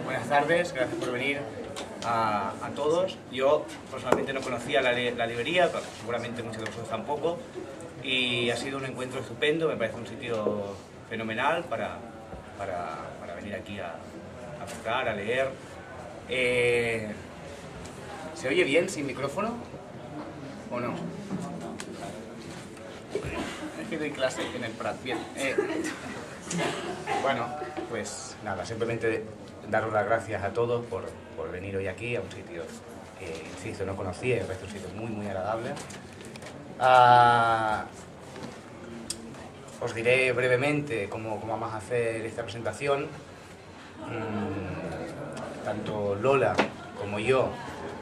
Buenas tardes, gracias por venir a todos. Yo personalmente no conocía la librería, seguramente muchos de vosotros tampoco, y ha sido un encuentro estupendo. Me parece un sitio fenomenal para venir aquí a tocar, a leer. ¿Se oye bien sin micrófono o no? Es que doy clase en el Prat. Bien. Bueno, pues nada, simplemente daros las gracias a todos por venir hoy aquí a un sitio que, insisto, no conocía, me parece un sitio muy, muy agradable. Os diré brevemente cómo vamos a hacer esta presentación. Tanto Lola como yo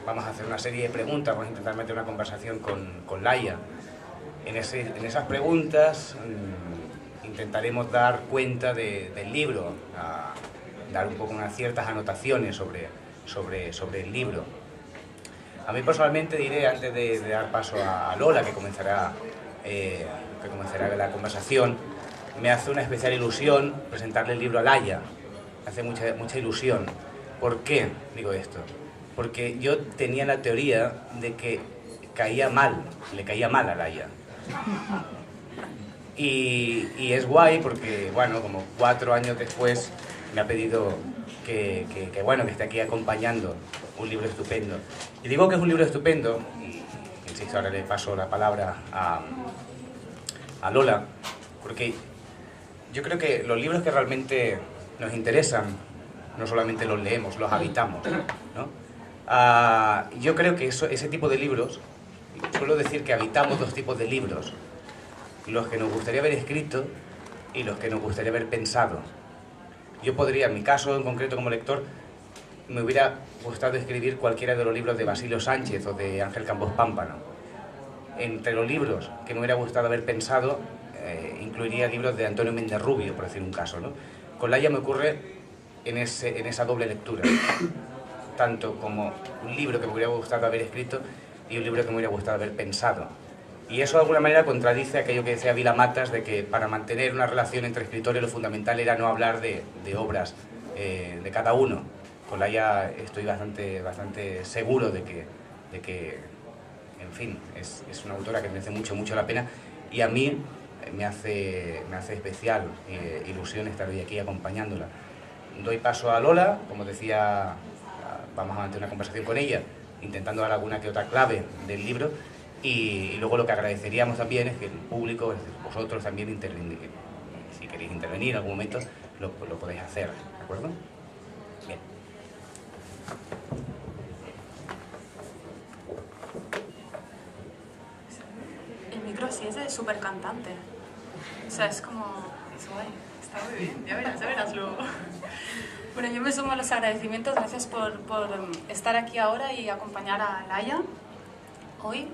vamos a hacer una serie de preguntas, vamos a intentar meter una conversación con Laia. En esas preguntas intentaremos dar cuenta del libro, dar un poco unas ciertas anotaciones sobre el libro. A mí personalmente diré, antes de dar paso a Lola, que comenzará la conversación, me hace una especial ilusión presentarle el libro a Laia. Me hace mucha ilusión. ¿Por qué digo esto? Porque yo tenía la teoría de que le caía mal a Laia. Y es guay porque, bueno, como 4 años después me ha pedido que esté aquí acompañando un libro estupendo. Y digo que es un libro estupendo, y insisto, ahora le paso la palabra a Lola, porque yo creo que los libros que realmente nos interesan, no solamente los leemos, los habitamos, ¿no? Yo creo que ese tipo de libros, suelo decir que habitamos 2 tipos de libros: los que nos gustaría haber escrito y los que nos gustaría haber pensado. Yo podría, en mi caso en concreto como lector, me hubiera gustado escribir cualquiera de los libros de Basilio Sánchez o de Ángel Campos Pámpano. Entre los libros que me hubiera gustado haber pensado, incluiría libros de Antonio Méndez Rubio, por decir un caso, ¿no? Con Laia me ocurre en esa doble lectura, tanto como un libro que me hubiera gustado haber escrito y un libro que me hubiera gustado haber pensado. Y eso de alguna manera contradice aquello que decía Vila Matas, de que para mantener una relación entre escritores lo fundamental era no hablar de obras de cada uno. Con Laia estoy bastante seguro de que en fin, es una autora que merece mucho la pena, y a mí me hace especial ilusión estar hoy aquí acompañándola. Doy paso a Lola, como decía, vamos a mantener una conversación con ella, intentando dar alguna que otra clave del libro, y luego lo que agradeceríamos también es que el público, es decir, vosotros también, si queréis intervenir en algún momento, lo podéis hacer, ¿de acuerdo? Bien. El micro sí es de súper cantante. O sea, es como... es guay, está muy bien, ya verás luego. Bueno, yo me sumo a los agradecimientos, gracias por estar aquí ahora y acompañar a Laia hoy.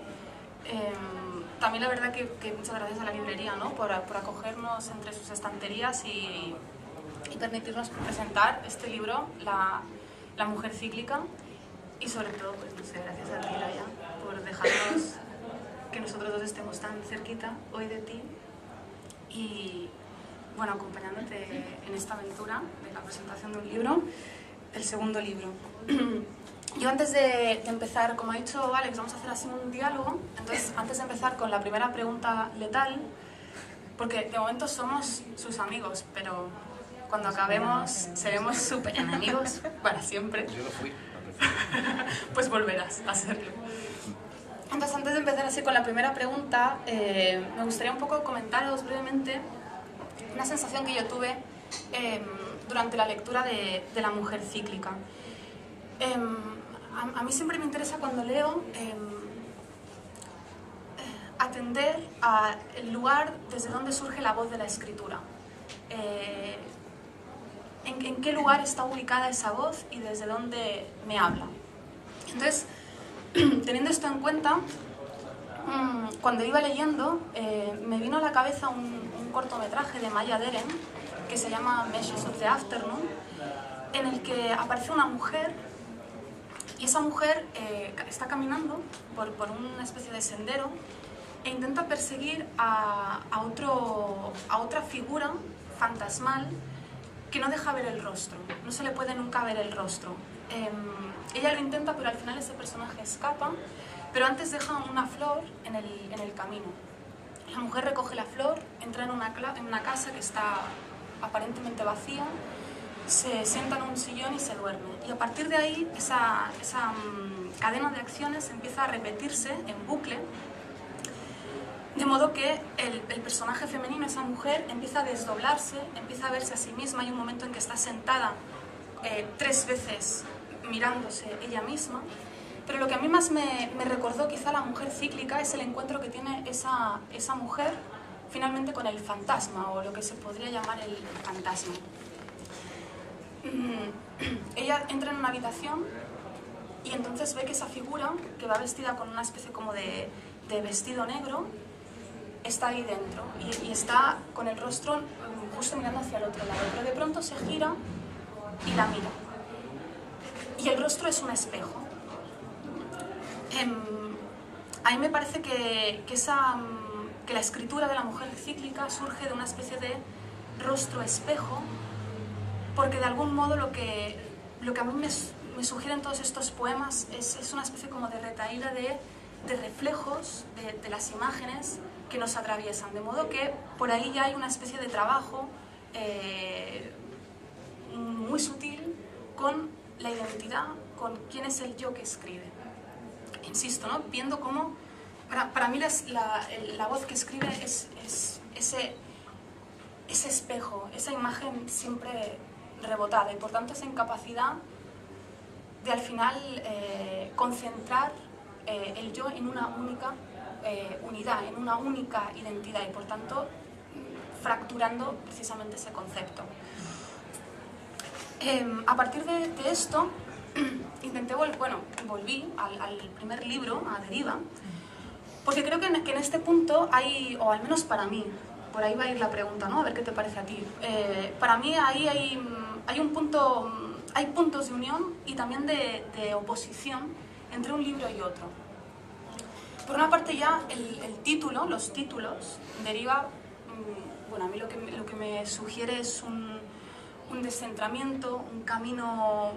También la verdad que muchas gracias a la librería, ¿no? por acogernos entre sus estanterías y permitirnos presentar este libro, La mujer cíclica, y sobre todo, pues no sé, gracias a ti, Laia, por dejarnos que nosotros dos estemos tan cerquita hoy de ti y, bueno, acompañándote en esta aventura de la presentación de un libro, el segundo libro. Yo antes de empezar, como ha dicho Alex, vamos a hacer así un diálogo. Entonces, antes de empezar con la primera pregunta letal, porque de momento somos sus amigos, pero cuando acabemos seremos súper enemigos para siempre. Yo lo fui. Pues volverás a serlo. Entonces, antes de empezar así con la primera pregunta, me gustaría un poco comentaros brevemente una sensación que yo tuve durante la lectura de La mujer cíclica. A mí siempre me interesa, cuando leo, atender al lugar desde donde surge la voz de la escritura. En qué lugar está ubicada esa voz y desde dónde me habla. Entonces, teniendo esto en cuenta, cuando iba leyendo, me vino a la cabeza un cortometraje de Maya Deren que se llama Meshes of the Afternoon, en el que aparece una mujer, y esa mujer está caminando por una especie de sendero e intenta perseguir a otra figura fantasmal que no deja ver el rostro, no se le puede nunca ver el rostro. Ella lo intenta, pero al final ese personaje escapa, pero antes deja una flor en el camino. La mujer recoge la flor, entra en una casa que está aparentemente vacía, se sienta en un sillón y se duerme. Y a partir de ahí, esa cadena de acciones empieza a repetirse en bucle, de modo que el personaje femenino, esa mujer, empieza a desdoblarse, empieza a verse a sí misma. Hay un momento en que está sentada 3 veces mirándose ella misma. Pero lo que a mí más me recordó quizá la mujer cíclica es el encuentro que tiene esa mujer finalmente con el fantasma, o lo que se podría llamar el fantasma. Ella entra en una habitación y entonces ve que esa figura, que va vestida con una especie como de vestido negro, está ahí dentro y está con el rostro justo mirando hacia el otro lado, pero de pronto se gira y la mira. Y el rostro es un espejo. A mí me parece que la escritura de la mujer cíclica surge de una especie de rostro espejo, porque de algún modo lo que a mí me sugieren todos estos poemas es una especie como de retahíla de reflejos de las imágenes que nos atraviesan, de modo que por ahí ya hay una especie de trabajo muy sutil con la identidad, con quién es el yo que escribe. Insisto, ¿no? Viendo cómo, para mí la voz que escribe es ese espejo, esa imagen siempre rebotada, y por tanto esa incapacidad de al final concentrar el yo en una única unidad, en una única identidad, y por tanto fracturando precisamente ese concepto. A partir de esto volví al primer libro, a Deriva, porque creo que en este punto hay, o al menos para mí, por ahí va a ir la pregunta, ¿no? A ver qué te parece a ti. Para mí ahí hay un punto, hay puntos de unión y también de oposición entre un libro y otro. Por una parte ya el título, los títulos, Deriva, bueno, a mí lo que me sugiere es un descentramiento, un camino,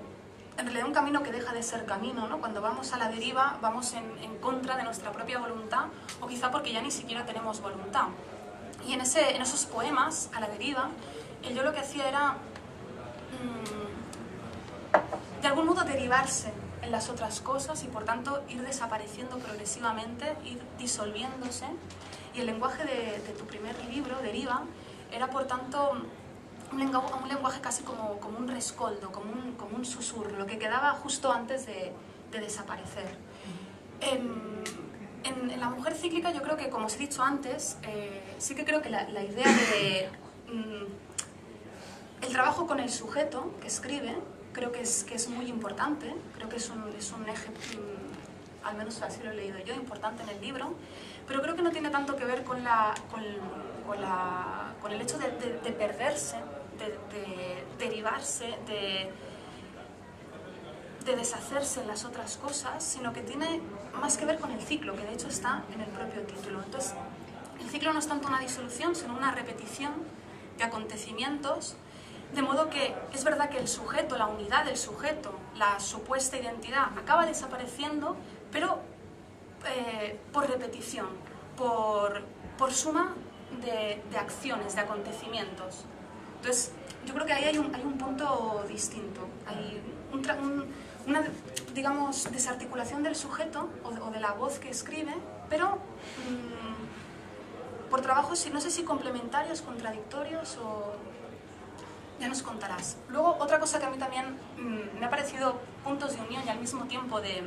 en realidad un camino que deja de ser camino, ¿no? Cuando vamos a la deriva vamos en contra de nuestra propia voluntad, o quizá porque ya ni siquiera tenemos voluntad. Y en esos poemas, a la deriva, yo lo que hacía era, de algún modo, derivarse en las otras cosas y por tanto ir desapareciendo progresivamente, ir disolviéndose. Y el lenguaje de tu primer libro, Deriva, era por tanto un lenguaje casi como un rescoldo, como un susurro, lo que quedaba justo antes de desaparecer. En la mujer cíclica yo creo que, como os he dicho antes, sí que creo que la idea de el trabajo con el sujeto que escribe, creo que es muy importante, creo que es un eje, al menos así lo he leído yo, importante en el libro, pero creo que no tiene tanto que ver con el hecho de perderse, de derivarse, de deshacerse en las otras cosas, sino que tiene más que ver con el ciclo, que de hecho está en el propio título. Entonces, el ciclo no es tanto una disolución, sino una repetición de acontecimientos, de modo que es verdad que el sujeto, la unidad del sujeto, la supuesta identidad, acaba desapareciendo, pero por repetición, por suma de acciones, de acontecimientos. Entonces, yo creo que ahí hay un punto distinto, hay una, digamos, desarticulación del sujeto o de la voz que escribe, pero por trabajos, no sé si complementarios, contradictorios, o ya nos contarás. Luego, otra cosa que a mí también me ha parecido puntos de unión y al mismo tiempo de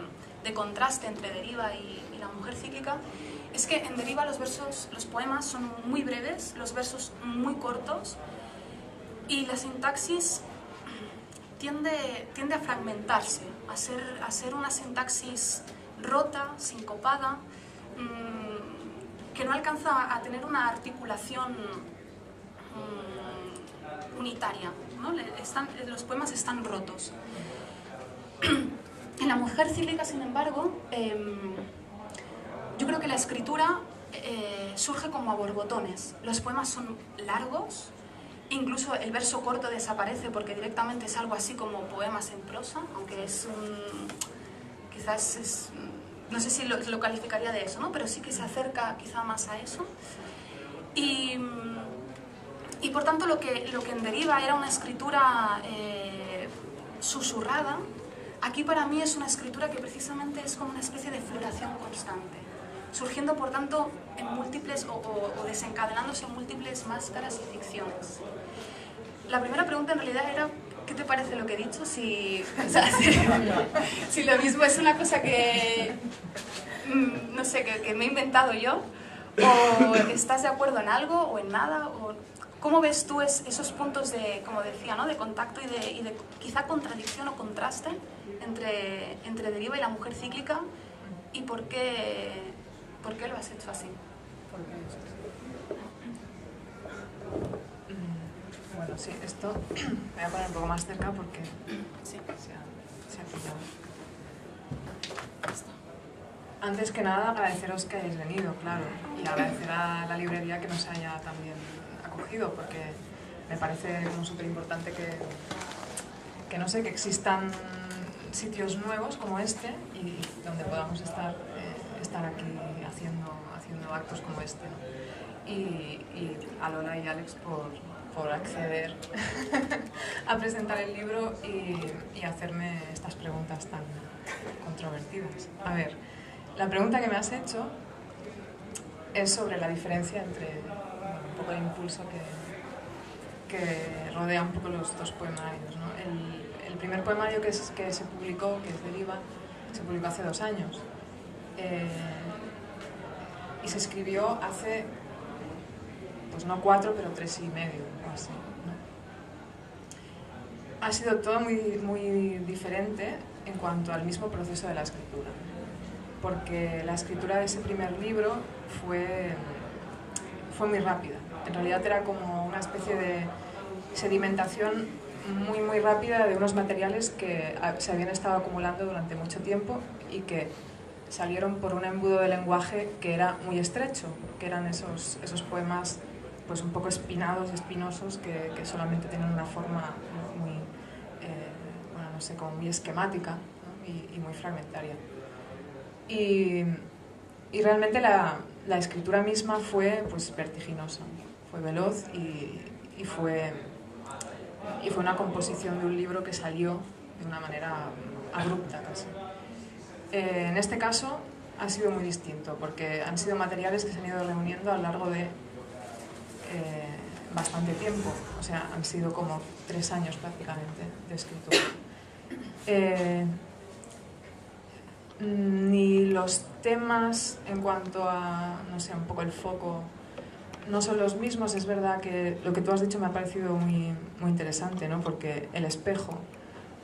contraste entre Deriva y la mujer cíclica, es que en Deriva los poemas son muy breves, los versos muy cortos, y la sintaxis tiende a fragmentarse, a ser una sintaxis rota, sincopada, que no alcanza a tener una articulación unitaria, ¿no? Los poemas están rotos. En la mujer cíclica, sin embargo, yo creo que la escritura surge como a borbotones. Los poemas son largos, Incluso el verso corto desaparece porque directamente es algo así como poemas en prosa, aunque es quizás es, no sé si lo calificaría de eso, ¿no? Pero sí que se acerca quizá más a eso. Y por tanto lo que en deriva era una escritura susurrada. Aquí para mí es una escritura que precisamente es como una especie de floración constante, surgiendo por tanto en múltiples o desencadenándose en múltiples máscaras y ficciones. La primera pregunta en realidad era, ¿qué te parece lo que he dicho? Si lo mismo es una cosa que, no sé, que me he inventado yo, o estás de acuerdo en algo o en nada, o ¿cómo ves tú esos puntos de, como decía, ¿no? de contacto y de quizá contradicción o contraste entre Deriva y la mujer cíclica, y por qué lo has hecho así? Bueno, sí, esto me voy a poner un poco más cerca porque sí, se ha pillado. Antes que nada, agradeceros que hayáis venido, claro, y agradecer a la librería que nos haya también acogido, porque me parece como súper importante que, no sé, que existan sitios nuevos como este y donde podamos estar aquí haciendo actos como este, ¿no? Y a Lola y Alex por acceder a presentar el libro y hacerme estas preguntas tan controvertidas. A ver, la pregunta que me has hecho es sobre la diferencia entre un poco el impulso que rodea un poco los dos poemarios, ¿no? El primer poemario que se publicó, que es Deriva, se publicó hace 2 años y se escribió hace, pues no 4, pero 3 y medio o así, ¿no? Ha sido todo muy, muy diferente en cuanto al mismo proceso de la escritura, porque la escritura de ese primer libro fue muy rápida. En realidad era como una especie de sedimentación muy, muy rápida de unos materiales que se habían estado acumulando durante mucho tiempo y que salieron por un embudo de lenguaje que era muy estrecho, que eran esos poemas pues un poco espinados y espinosos que solamente tienen una forma muy, bueno, no sé, como muy esquemática, ¿no? y muy fragmentaria. Y realmente la escritura misma fue pues vertiginosa, fue veloz y fue una composición de un libro que salió de una manera abrupta casi. En este caso ha sido muy distinto porque han sido materiales que se han ido reuniendo a lo largo de bastante tiempo, o sea, han sido como 3 años prácticamente de escritura. Ni los temas en cuanto a, no sé, un poco el foco no son los mismos. Es verdad que lo que tú has dicho me ha parecido muy, muy interesante, ¿no? Porque el espejo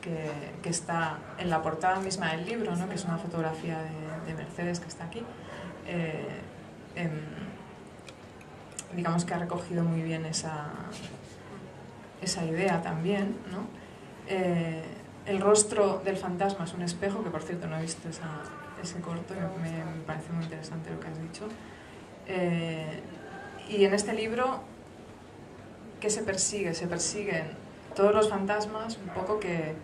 que está en la portada misma del libro, ¿no? Que es una fotografía de Mercedes que está aquí, digamos que ha recogido muy bien esa idea también, ¿no? El rostro del fantasma es un espejo, que por cierto no he visto ese corto, me parece muy interesante lo que has dicho. Y en este libro, ¿qué se persigue? Se persiguen todos los fantasmas un poco que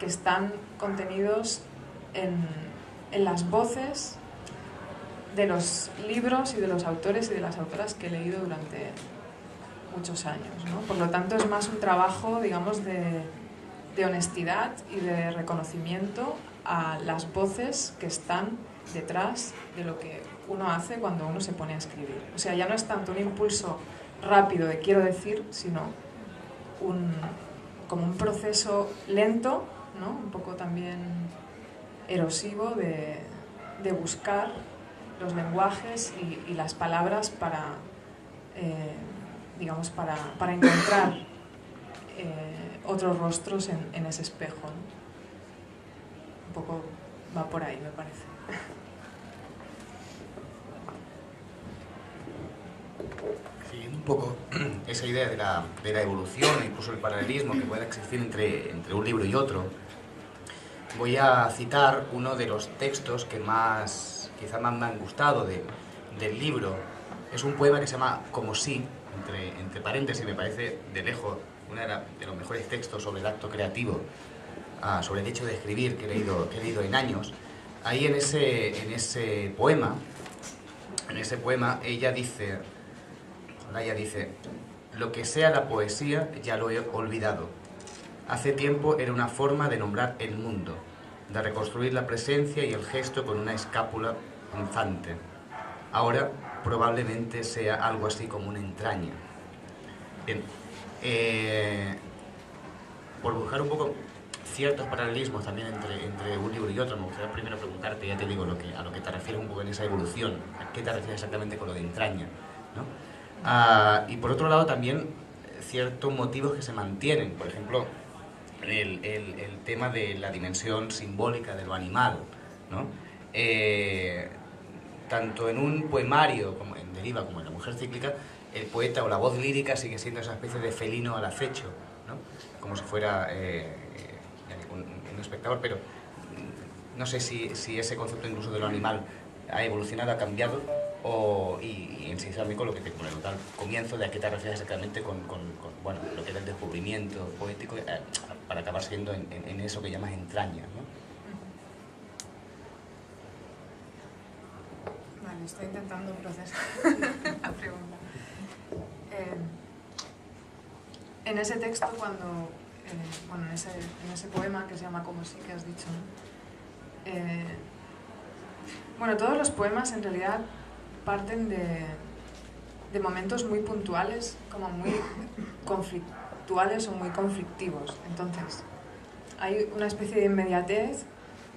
están contenidos en las voces de los libros y de los autores y de las autoras que he leído durante muchos años, ¿no? Por lo tanto, es más un trabajo, digamos, de honestidad y de reconocimiento a las voces que están detrás de lo que uno hace cuando uno se pone a escribir. O sea, ya no es tanto un impulso rápido de quiero decir, sino como un proceso lento, ¿no? Un poco también erosivo de buscar los lenguajes y las palabras para, digamos, para encontrar otros rostros en ese espejo, ¿no? Un poco va por ahí, me parece. Siguiendo un poco esa idea de la evolución, incluso el paralelismo que pueda existir entre un libro y otro, voy a citar uno de los textos que quizá más me han gustado del libro. Es un poema que se llama Como si, entre paréntesis, me parece de lejos uno de los mejores textos sobre el acto creativo, sobre el hecho de escribir que he leído en años. Ahí en ese poema, ella dice, lo que sea la poesía ya lo he olvidado. Hace tiempo era una forma de nombrar el mundo, de reconstruir la presencia y el gesto con una escápula punzante. Ahora probablemente sea algo así como una entraña. Bien, por buscar un poco ciertos paralelismos también entre un libro y otro, me gustaría primero preguntarte, ya te digo, a lo que te refieres un poco en esa evolución, a qué te refieres exactamente con lo de entraña, ¿no? Y por otro lado también ciertos motivos que se mantienen, por ejemplo, el tema de la dimensión simbólica de lo animal, ¿no? Tanto en un poemario como en Deriva como en La mujer cíclica, el poeta o la voz lírica sigue siendo esa especie de felino al acecho, ¿no? Como si fuera un espectador, pero no sé si ese concepto incluso de lo animal ha evolucionado, ha cambiado, y en sí con lo que te comentaba al comienzo, de a qué te refieres exactamente con bueno, lo que era el descubrimiento poético, para acabar siendo en eso que llamas entraña, ¿no? Vale, estoy intentando procesar la pregunta. En ese texto, bueno, en ese poema que se llama Como sí que has dicho, ¿no? Bueno, todos los poemas en realidad parten de momentos muy puntuales, como muy conflictuales o muy conflictivos. Entonces, hay una especie de inmediatez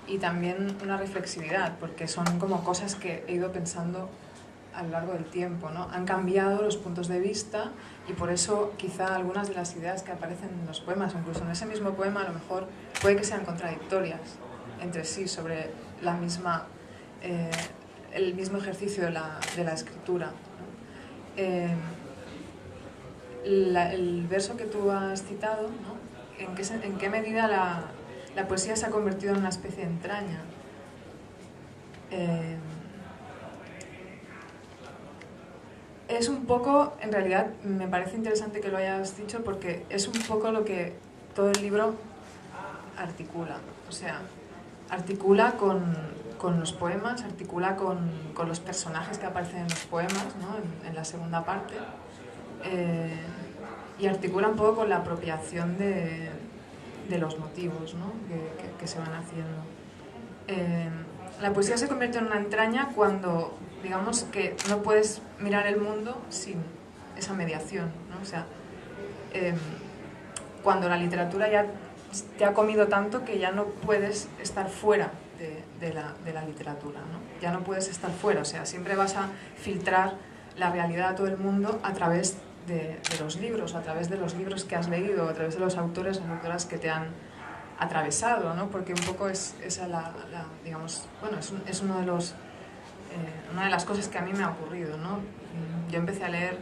y también una reflexividad, porque son como cosas que he ido pensando a lo largo del tiempo, ¿no? Han cambiado los puntos de vista y por eso quizá algunas de las ideas que aparecen en los poemas, incluso en ese mismo poema, a lo mejor puede que sean contradictorias entre sí sobre la misma, el mismo ejercicio de la escritura, ¿no? El verso que tú has citado, ¿no? ¿En qué medida la poesía se ha convertido en una especie de entraña? Es un poco, en realidad, me parece interesante que lo hayas dicho porque es un poco lo que todo el libro articula. O sea, articula con los poemas, articula con los personajes que aparecen en los poemas, ¿no? En la segunda parte, y articula un poco con la apropiación de los motivos, ¿no? que se van haciendo. La poesía se convierte en una entraña cuando, digamos, que no puedes mirar el mundo sin esa mediación, ¿no? O sea, cuando la literatura ya te ha comido tanto que ya no puedes estar fuera de la literatura, ¿no? Ya no puedes estar fuera, o sea, siempre vas a filtrar la realidad a todo el mundo a través de los libros, a través de los libros que has leído, a través de los autores o autoras que te han atravesado, ¿no? Porque un poco es esa digamos, bueno, es una de las cosas que a mí me ha ocurrido, ¿no? Yo empecé a leer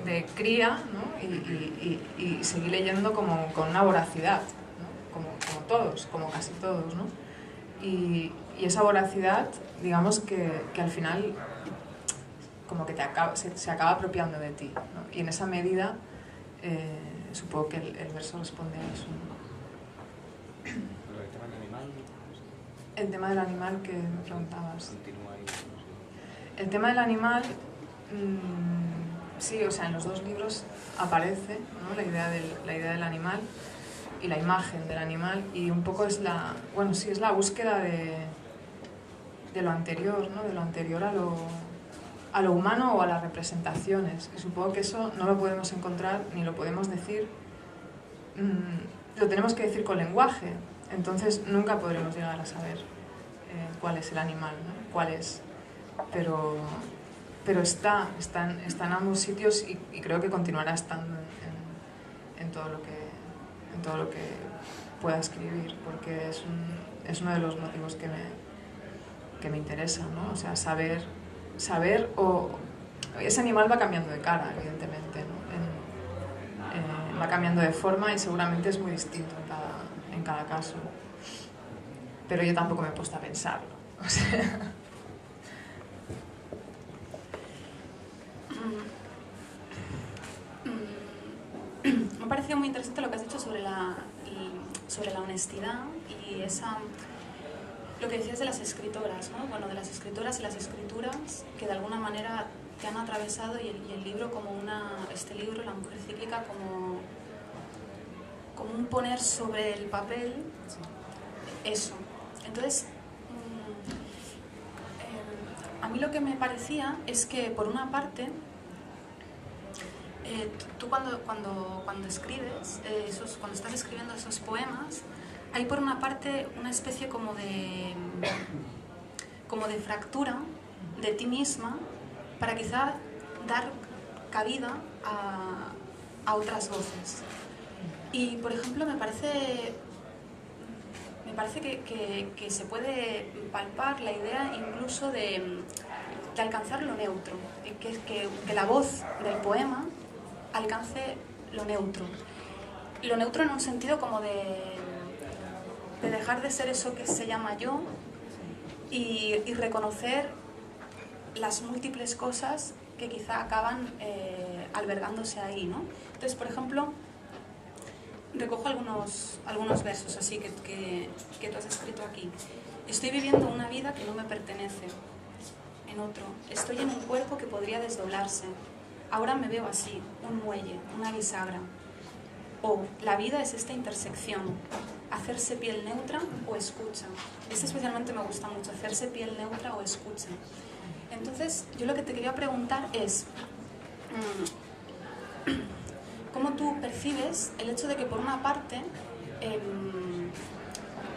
de cría, ¿no? y seguí leyendo como con una voracidad, ¿no? Como todos, como casi todos, ¿no? Y esa voracidad, digamos que al final como que se acaba apropiando de ti, ¿no? Y en esa medida supongo que el verso responde a eso, ¿no? ¿El tema del animal? El tema del animal que me preguntabas. Continúa ahí. El tema del animal, sí, o sea, en los dos libros aparece, ¿no? la idea del animal y la imagen del animal, y un poco es la búsqueda de lo anterior, ¿no? De lo anterior a lo humano o a las representaciones. Y supongo que eso no lo podemos encontrar ni lo podemos decir, lo tenemos que decir con lenguaje, entonces nunca podremos llegar a saber cuál es el animal, ¿no? Cuál es, pero está en ambos sitios y creo que continuará estando en todo lo que pueda escribir, porque es uno de los motivos que me interesa, ¿no? O sea, saber ese animal va cambiando de cara, evidentemente, ¿no? Va cambiando de forma y seguramente es muy distinto en cada caso, pero yo tampoco me he puesto a pensarlo, o sea. parecido muy interesante lo que has dicho sobre la honestidad y lo que decías de las escritoras, ¿no? Bueno, de las escritoras y las escrituras que de alguna manera te han atravesado y el libro como este libro, La mujer cíclica, como un poner sobre el papel eso. Entonces, a mí lo que me parecía es que, por una parte, tú cuando escribes, cuando estás escribiendo esos poemas, hay por una parte una especie como de fractura de ti misma para quizá dar cabida a otras voces. Y, por ejemplo, me parece que se puede palpar la idea incluso de alcanzar lo neutro, que la voz del poema alcance lo neutro. Lo neutro en un sentido como de dejar de ser eso que se llama yo y reconocer las múltiples cosas que quizá acaban albergándose ahí, ¿no? Entonces, por ejemplo, recojo algunos versos así que tú has escrito aquí. Estoy viviendo una vida que no me pertenece. En otro, estoy en un cuerpo que podría desdoblarse. Ahora me veo así, un muelle, una bisagra. O la vida es esta intersección, hacerse piel neutra o escucha. Este especialmente me gusta mucho, hacerse piel neutra o escucha. Entonces, yo lo que te quería preguntar es, ¿cómo tú percibes el hecho de que, por una parte,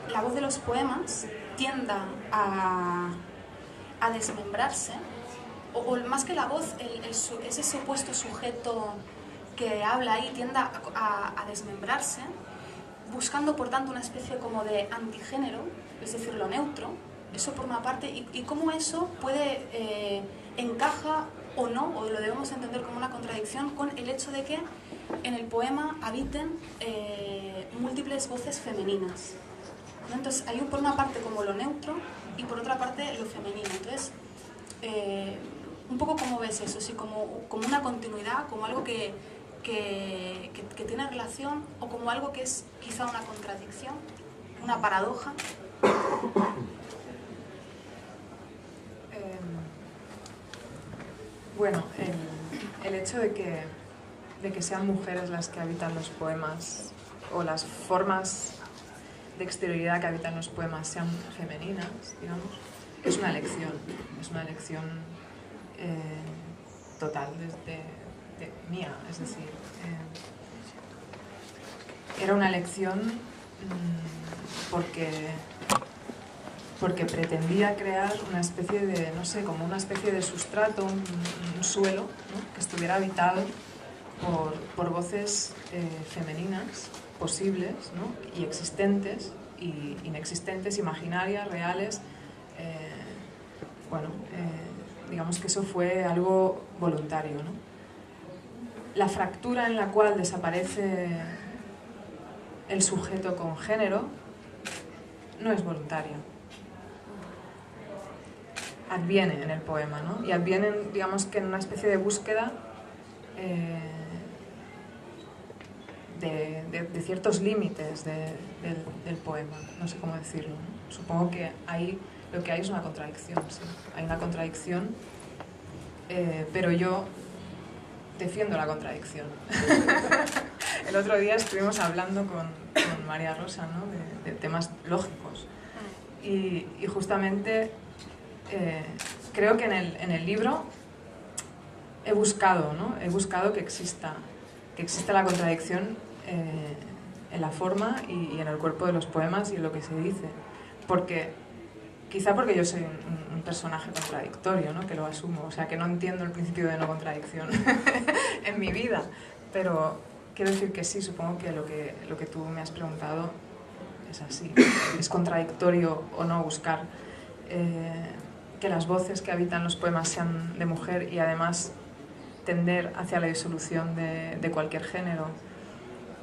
la voz de los poemas tienda a desmembrarse, o más que la voz, ese supuesto sujeto que habla ahí tienda a desmembrarse, buscando por tanto una especie como de antigénero, es decir, lo neutro, eso por una parte, y cómo eso puede encaja o no, o lo debemos entender como una contradicción con el hecho de que en el poema habiten múltiples voces femeninas, ¿no? Entonces hay por una parte como lo neutro y por otra parte lo femenino. Entonces, un poco cómo ves eso, ¿sí? como una continuidad, como algo que tiene relación, o como algo que es quizá una contradicción, una paradoja. Bueno, el hecho de que sean mujeres las que habitan los poemas, o las formas de exterioridad que habitan los poemas sean femeninas, digamos, es una elección total mía, es decir, era una elección porque pretendía crear una especie de, no sé, como una especie de sustrato, un suelo, ¿no? Que estuviera habitado por voces femeninas posibles, ¿no? Y existentes, y inexistentes, imaginarias, reales. Digamos que eso fue algo voluntario, ¿no? La fractura en la cual desaparece el sujeto con género no es voluntaria. Adviene en el poema, ¿no? Y adviene, digamos, que en una especie de búsqueda de ciertos límites del poema, no sé cómo decirlo, ¿no? Supongo que ahí lo que hay es una contradicción, sí. Hay una contradicción, pero yo defiendo la contradicción. El otro día estuvimos hablando con María Rosa, ¿no? de temas lógicos, y justamente creo que en el libro he buscado, ¿no? He buscado que exista la contradicción en la forma y en el cuerpo de los poemas y en lo que se dice, quizá porque yo soy un personaje contradictorio, ¿no? Que lo asumo, o sea, que no entiendo el principio de no contradicción en mi vida, pero quiero decir que sí, supongo que lo que tú me has preguntado es así. Es contradictorio o no buscar que las voces que habitan los poemas sean de mujer y además tender hacia la disolución de cualquier género.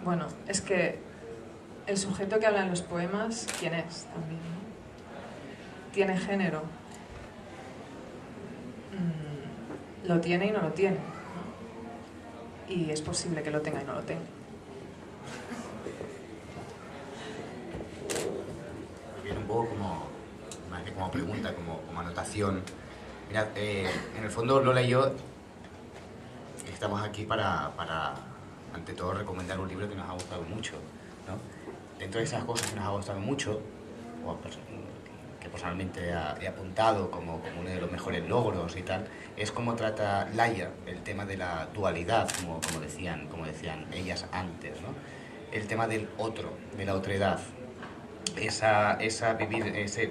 Bueno, es que el sujeto que habla en los poemas, ¿quién es también, ¿no? ¿Tiene género? Lo tiene y no lo tiene, ¿no? Y es posible que lo tenga y no lo tenga. Viene un poco como, más que como pregunta, como anotación. Mirad, en el fondo Lola y yo estamos aquí para, ante todo, recomendar un libro que nos ha gustado mucho, ¿no? Dentro de esas cosas que nos ha gustado mucho, o que personalmente he apuntado como uno de los mejores logros y tal, es cómo trata Laia el tema de la dualidad, como decían ellas antes, ¿no? El tema del otro, de la otredad,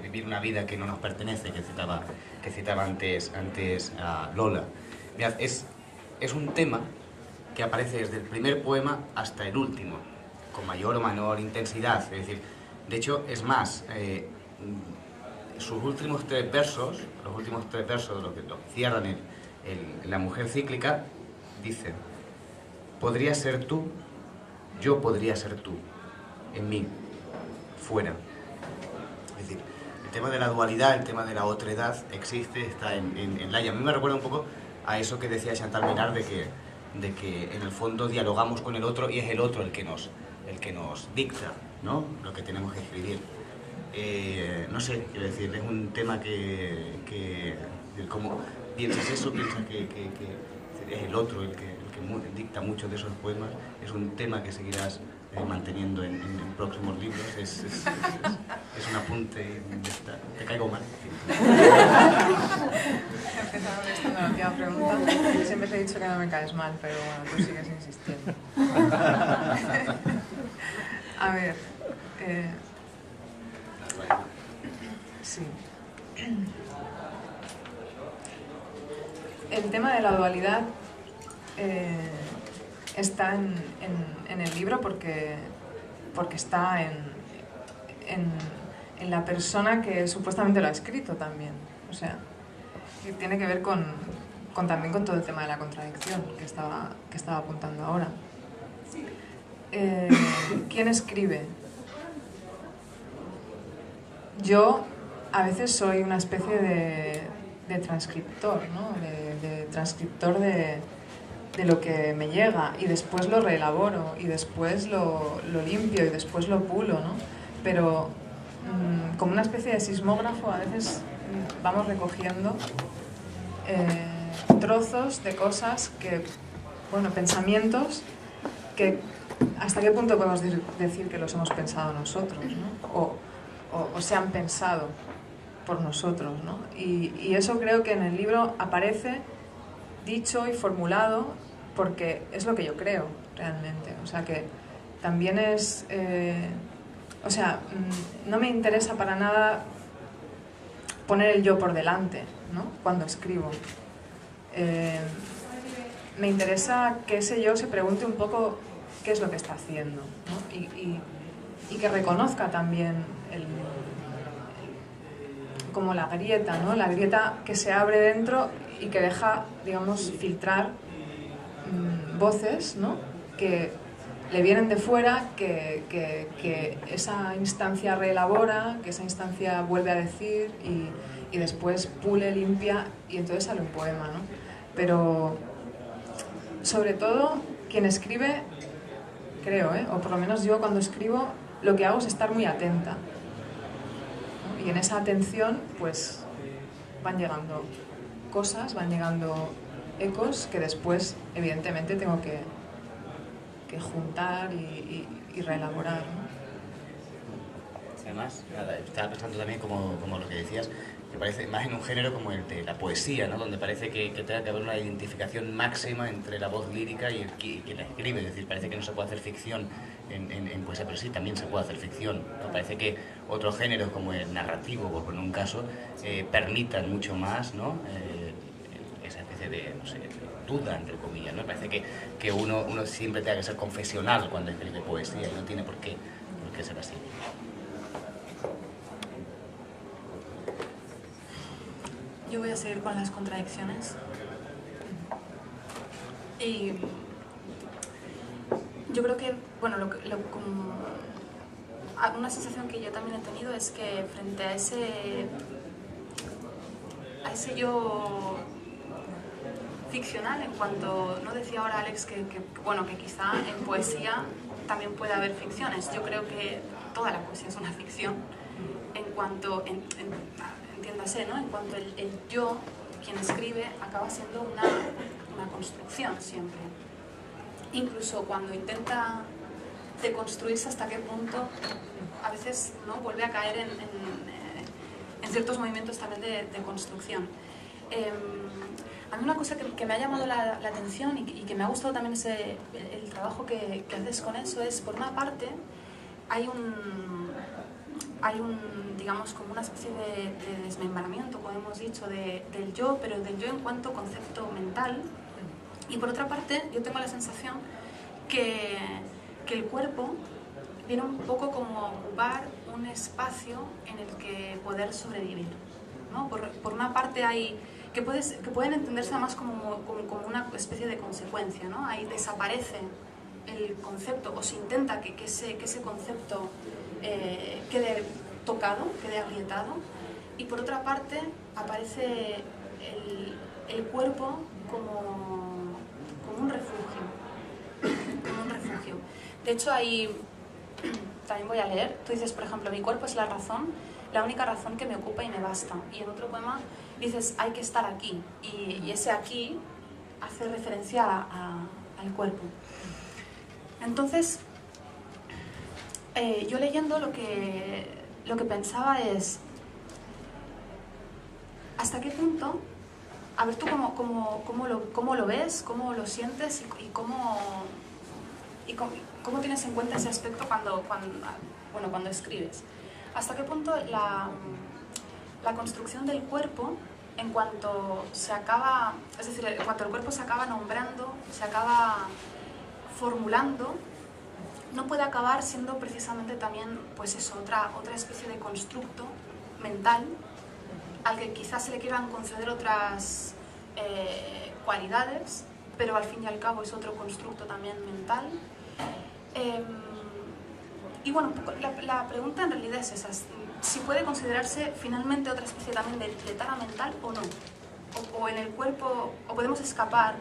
vivir una vida que no nos pertenece, que citaba antes a Lola. Mirad, es un tema que aparece desde el primer poema hasta el último, con mayor o menor intensidad. Es decir, de hecho, es más, sus últimos tres versos, los que cierran La mujer cíclica, dicen: podría ser tú, yo podría ser tú, en mí, fuera. Es decir, el tema de la dualidad, el tema de la otredad existe, está en Laia. A mí me recuerda un poco a eso que decía Chantal Menard, de que en el fondo dialogamos con el otro y es el otro el que nos dicta, ¿no?, lo que tenemos que escribir. No sé, quiero decir, es un tema que como piensas eso, piensas que es el otro el que dicta muchos de esos poemas. Es un tema que seguirás manteniendo en próximos libros. Es un apunte. Te caigo mal. Empezaba contestando la última pregunta. Yo siempre te he dicho que no me caes mal, pero bueno, tú sigues insistiendo. A ver, sí. El tema de la dualidad está en el libro porque está en la persona que supuestamente lo ha escrito también. O sea, que tiene que ver también con todo el tema de la contradicción que estaba apuntando ahora. ¿Quién escribe? Yo a veces soy una especie de transcriptor, ¿no? De transcriptor de lo que me llega, y después lo reelaboro, y después lo limpio, y después lo pulo, ¿no? Pero como una especie de sismógrafo, a veces vamos recogiendo trozos de cosas pensamientos que hasta qué punto podemos decir que los hemos pensado nosotros, ¿no? O se han pensado por nosotros, ¿no? Y eso creo que en el libro aparece dicho y formulado porque es lo que yo creo realmente. O sea, que también es... no me interesa para nada poner el yo por delante, ¿no?, cuando escribo. Me interesa que ese yo se pregunte un poco qué es lo que está haciendo, ¿no? Y que reconozca también como la grieta, ¿no?, la grieta que se abre dentro y que deja, digamos, filtrar voces, ¿no?, que le vienen de fuera, que esa instancia reelabora, que esa instancia vuelve a decir y después pule, limpia, y entonces sale un poema, ¿no? Pero sobre todo quien escribe, creo, o por lo menos yo cuando escribo, lo que hago es estar muy atenta, ¿no? Y en esa atención pues van llegando cosas, van llegando ecos que después evidentemente tengo que juntar y reelaborar, ¿no? Además, estaba pensando también como lo que decías, me parece más en un género como el de la poesía, ¿no?, donde parece que tenga que haber una identificación máxima entre la voz lírica y quien la escribe. Es decir, parece que no se puede hacer ficción en poesía, pero sí, también se puede hacer ficción, ¿no? Parece que otros géneros como el narrativo, por poner un caso, permitan mucho más, ¿no?, esa especie de, no sé, duda, entre comillas, ¿no? Parece que uno siempre tenga que ser confesional cuando escribe poesía, y no tiene por qué ser así. Yo voy a seguir con las contradicciones. Y yo creo que, bueno, una sensación que yo también he tenido es que frente a ese yo ficcional, en cuanto, no decía ahora Alex que quizá en poesía también puede haber ficciones. Yo creo que toda la poesía es una ficción, en cuanto, entiéndase, ¿no? En cuanto el yo, quien escribe, acaba siendo una construcción siempre. Incluso cuando intenta deconstruirse, hasta qué punto a veces, ¿no?, vuelve a caer en ciertos movimientos también de construcción. A mí una cosa que me ha llamado la atención y que me ha gustado también el trabajo que haces con eso es, por una parte, hay un digamos, como una especie de desmembramiento, como hemos dicho, del yo, pero del yo en cuanto concepto mental. Y por otra parte, yo tengo la sensación que el cuerpo viene un poco como a ocupar un espacio en el que poder sobrevivir, ¿no? Por una parte hay que pueden entenderse además como una especie de consecuencia, ¿no? Ahí desaparece el concepto, o se intenta que ese concepto quede tocado, quede agrietado, y por otra parte aparece el cuerpo como un refugio, como un refugio. De hecho, ahí también voy a leer, tú dices, por ejemplo, mi cuerpo es la razón, la única razón que me ocupa y me basta. Y en otro poema dices, hay que estar aquí, y ese aquí hace referencia al cuerpo. Entonces, yo leyendo lo que pensaba es, ¿hasta qué punto? A ver, tú cómo lo ves, cómo lo sientes y cómo tienes en cuenta ese aspecto cuando escribes. ¿Hasta qué punto la construcción del cuerpo, en cuanto se acaba, es decir, en cuanto el cuerpo se acaba nombrando, se acaba formulando, no puede acabar siendo precisamente también, pues eso, otra especie de constructo mental al que quizás se le quieran conceder otras cualidades, pero al fin y al cabo es otro constructo también mental? Y bueno, la pregunta en realidad es esa, si puede considerarse finalmente otra especie también de tara mental o no, o en el cuerpo, o podemos escapar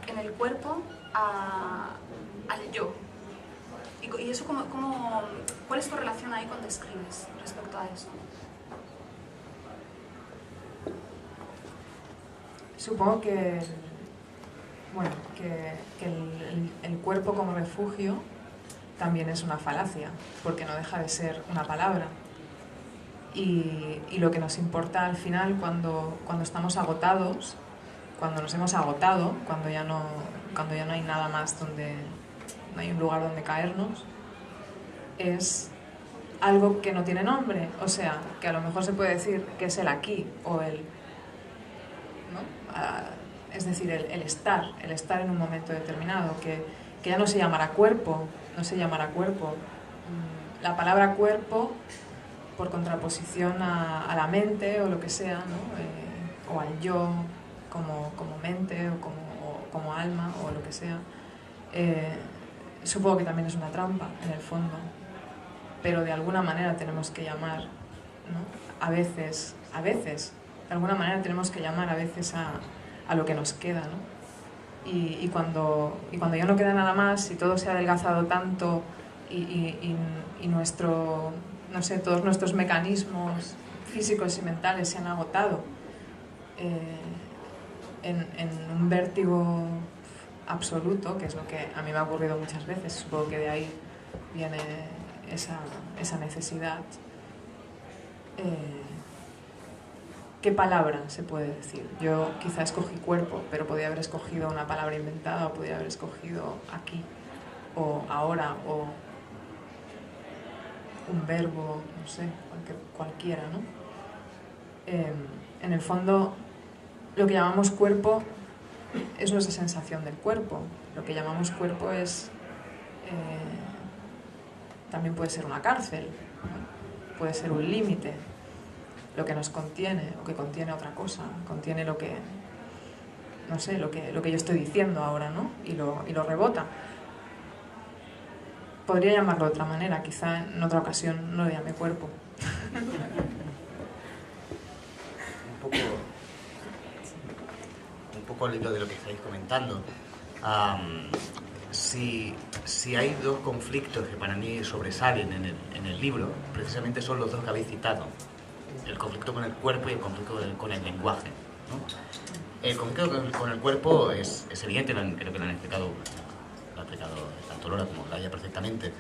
en el cuerpo al yo. Y eso, ¿cuál es tu relación ahí cuando escribes respecto a eso? Supongo que el cuerpo como refugio también es una falacia, porque no deja de ser una palabra. Y lo que nos importa al final, cuando estamos agotados, cuando nos hemos agotado, cuando ya no hay nada más, donde no hay un lugar donde caernos, es algo que no tiene nombre. O sea, que a lo mejor se puede decir que es el aquí o el, ¿no? Es decir, el estar en un momento determinado, que ya no se llamará cuerpo, La palabra cuerpo, por contraposición a la mente o lo que sea, ¿no? O al yo como mente o como alma o lo que sea, supongo que también es una trampa en el fondo, pero de alguna manera tenemos que llamar, ¿no? A veces, de alguna manera tenemos que llamar a veces a lo que nos queda, ¿no? Y cuando ya no queda nada más y todo se ha adelgazado tanto y nuestro, no sé, todos nuestros mecanismos físicos y mentales se han agotado en un vértigo absoluto, que es lo que a mí me ha ocurrido muchas veces, supongo que de ahí viene esa necesidad. ¿Qué palabra se puede decir? Yo quizá escogí cuerpo, pero podía haber escogido una palabra inventada, o podía haber escogido aquí, o ahora, o un verbo, no sé, cualquiera, ¿no? En el fondo, lo que llamamos cuerpo es nuestra sensación del cuerpo. Lo que llamamos cuerpo es... también puede ser una cárcel, ¿no? Puede ser un límite. Lo que nos contiene, o que contiene otra cosa, contiene lo que, no sé, lo que yo estoy diciendo ahora, ¿no? Y lo rebota. Podría llamarlo de otra manera, quizá en otra ocasión no lo llame cuerpo. Un poco al hilo de lo que estáis comentando. Si si hay dos conflictos que para mí sobresalen en el libro, precisamente son los dos que habéis citado. El conflicto con el cuerpo y el conflicto con el lenguaje, ¿no? El conflicto con el cuerpo es evidente, creo que lo ha explicado tanto Lola como Laia perfectamente.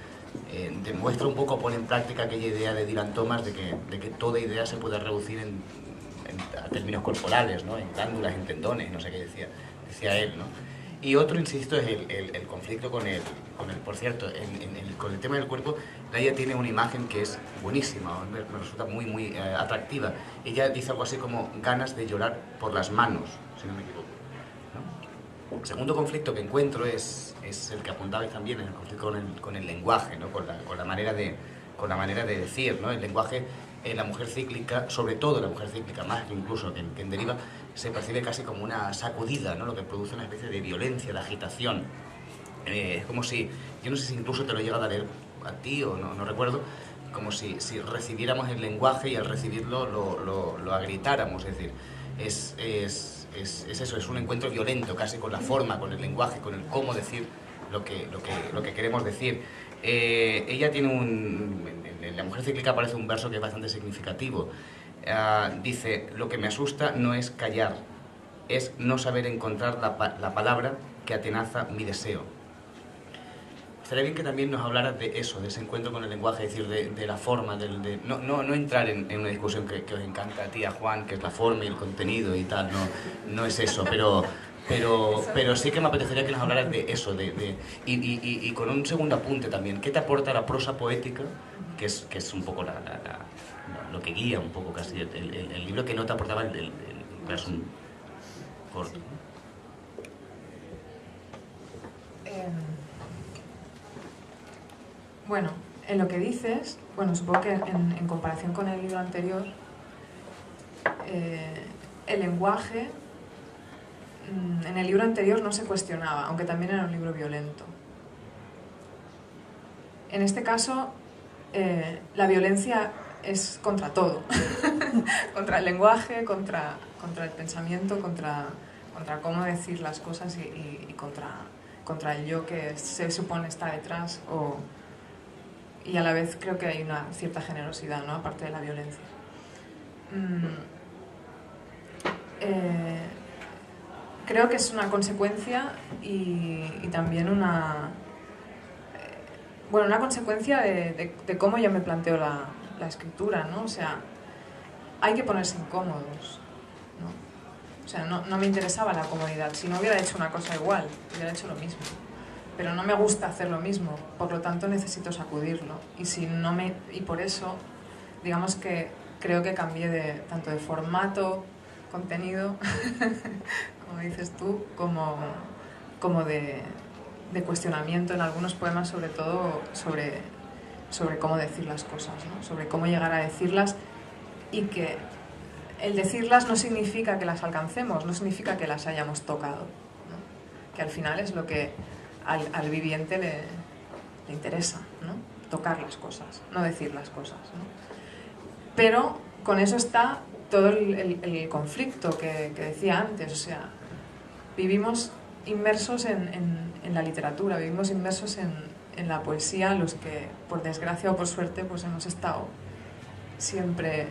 Demuestra un poco, pone en práctica aquella idea de Dylan Thomas de que toda idea se puede reducir a términos corporales, ¿no? En glándulas, en tendones, no sé qué decía él, ¿no? Y otro, insisto, es el conflicto con el por cierto, con el tema del cuerpo, Laia tiene una imagen que es buenísima, me resulta muy atractiva. Ella dice algo así como ganas de llorar por las manos, si no me equivoco, ¿no? El segundo conflicto que encuentro es el que apuntabais también, el conflicto con el lenguaje, ¿no? Con la manera de decir, ¿no? El lenguaje en la mujer cíclica, sobre todo la mujer cíclica, más que incluso que en Deriva, se percibe casi como una sacudida, ¿no? Lo que produce una especie de violencia, de agitación. Es como si, yo no sé si incluso te lo he llegado a leer a ti o no recuerdo, como si recibiéramos el lenguaje y al recibirlo lo agritáramos, es decir, es eso, es un encuentro violento casi con la forma, con el lenguaje, con el cómo decir lo que queremos decir. Ella tiene en La mujer cíclica aparece un verso que es bastante significativo. Dice, lo que me asusta no es callar, es no saber encontrar la palabra que atenaza mi deseo. Estaría bien que también nos hablaras de eso, de ese encuentro con el lenguaje, es decir, de la forma, no entrar en una discusión que os encanta a ti, a Juan, que es la forma y el contenido y tal, no es eso, pero sí que me apetecería que nos hablaras de eso, y con un segundo apunte también, ¿qué te aporta la prosa poética, que es un poco lo que guía un poco casi el libro, que no te aportaba el verso corto? Bueno, en lo que dices, bueno, supongo que en comparación con el libro anterior, el lenguaje en el libro anterior no se cuestionaba, aunque también era un libro violento. En este caso, la violencia es contra todo, contra el lenguaje, contra el pensamiento, contra cómo decir las cosas y contra el yo que se supone está detrás, y a la vez creo que hay una cierta generosidad, ¿no? Aparte de la violencia. Creo que es una consecuencia y también una consecuencia de cómo yo me planteo la escritura, ¿no? O sea, hay que ponerse incómodos, ¿no? O sea, no me interesaba la comodidad. Si no hubiera hecho una cosa igual, hubiera hecho lo mismo. Pero no me gusta hacer lo mismo, por lo tanto necesito sacudirlo. Y por eso, digamos que creo que cambié tanto de formato, contenido, como dices tú, como de cuestionamiento en algunos poemas, sobre todo sobre cómo decir las cosas, ¿no? Sobre cómo llegar a decirlas, y que el decirlas no significa que las alcancemos, no significa que las hayamos tocado, ¿no? Que al final es lo que al viviente le interesa, ¿no? Tocar las cosas, no decir las cosas, ¿no? Pero con eso está todo el conflicto que decía antes. O sea, vivimos inmersos en la literatura, vivimos inmersos en la poesía, los que por desgracia o por suerte pues hemos estado siempre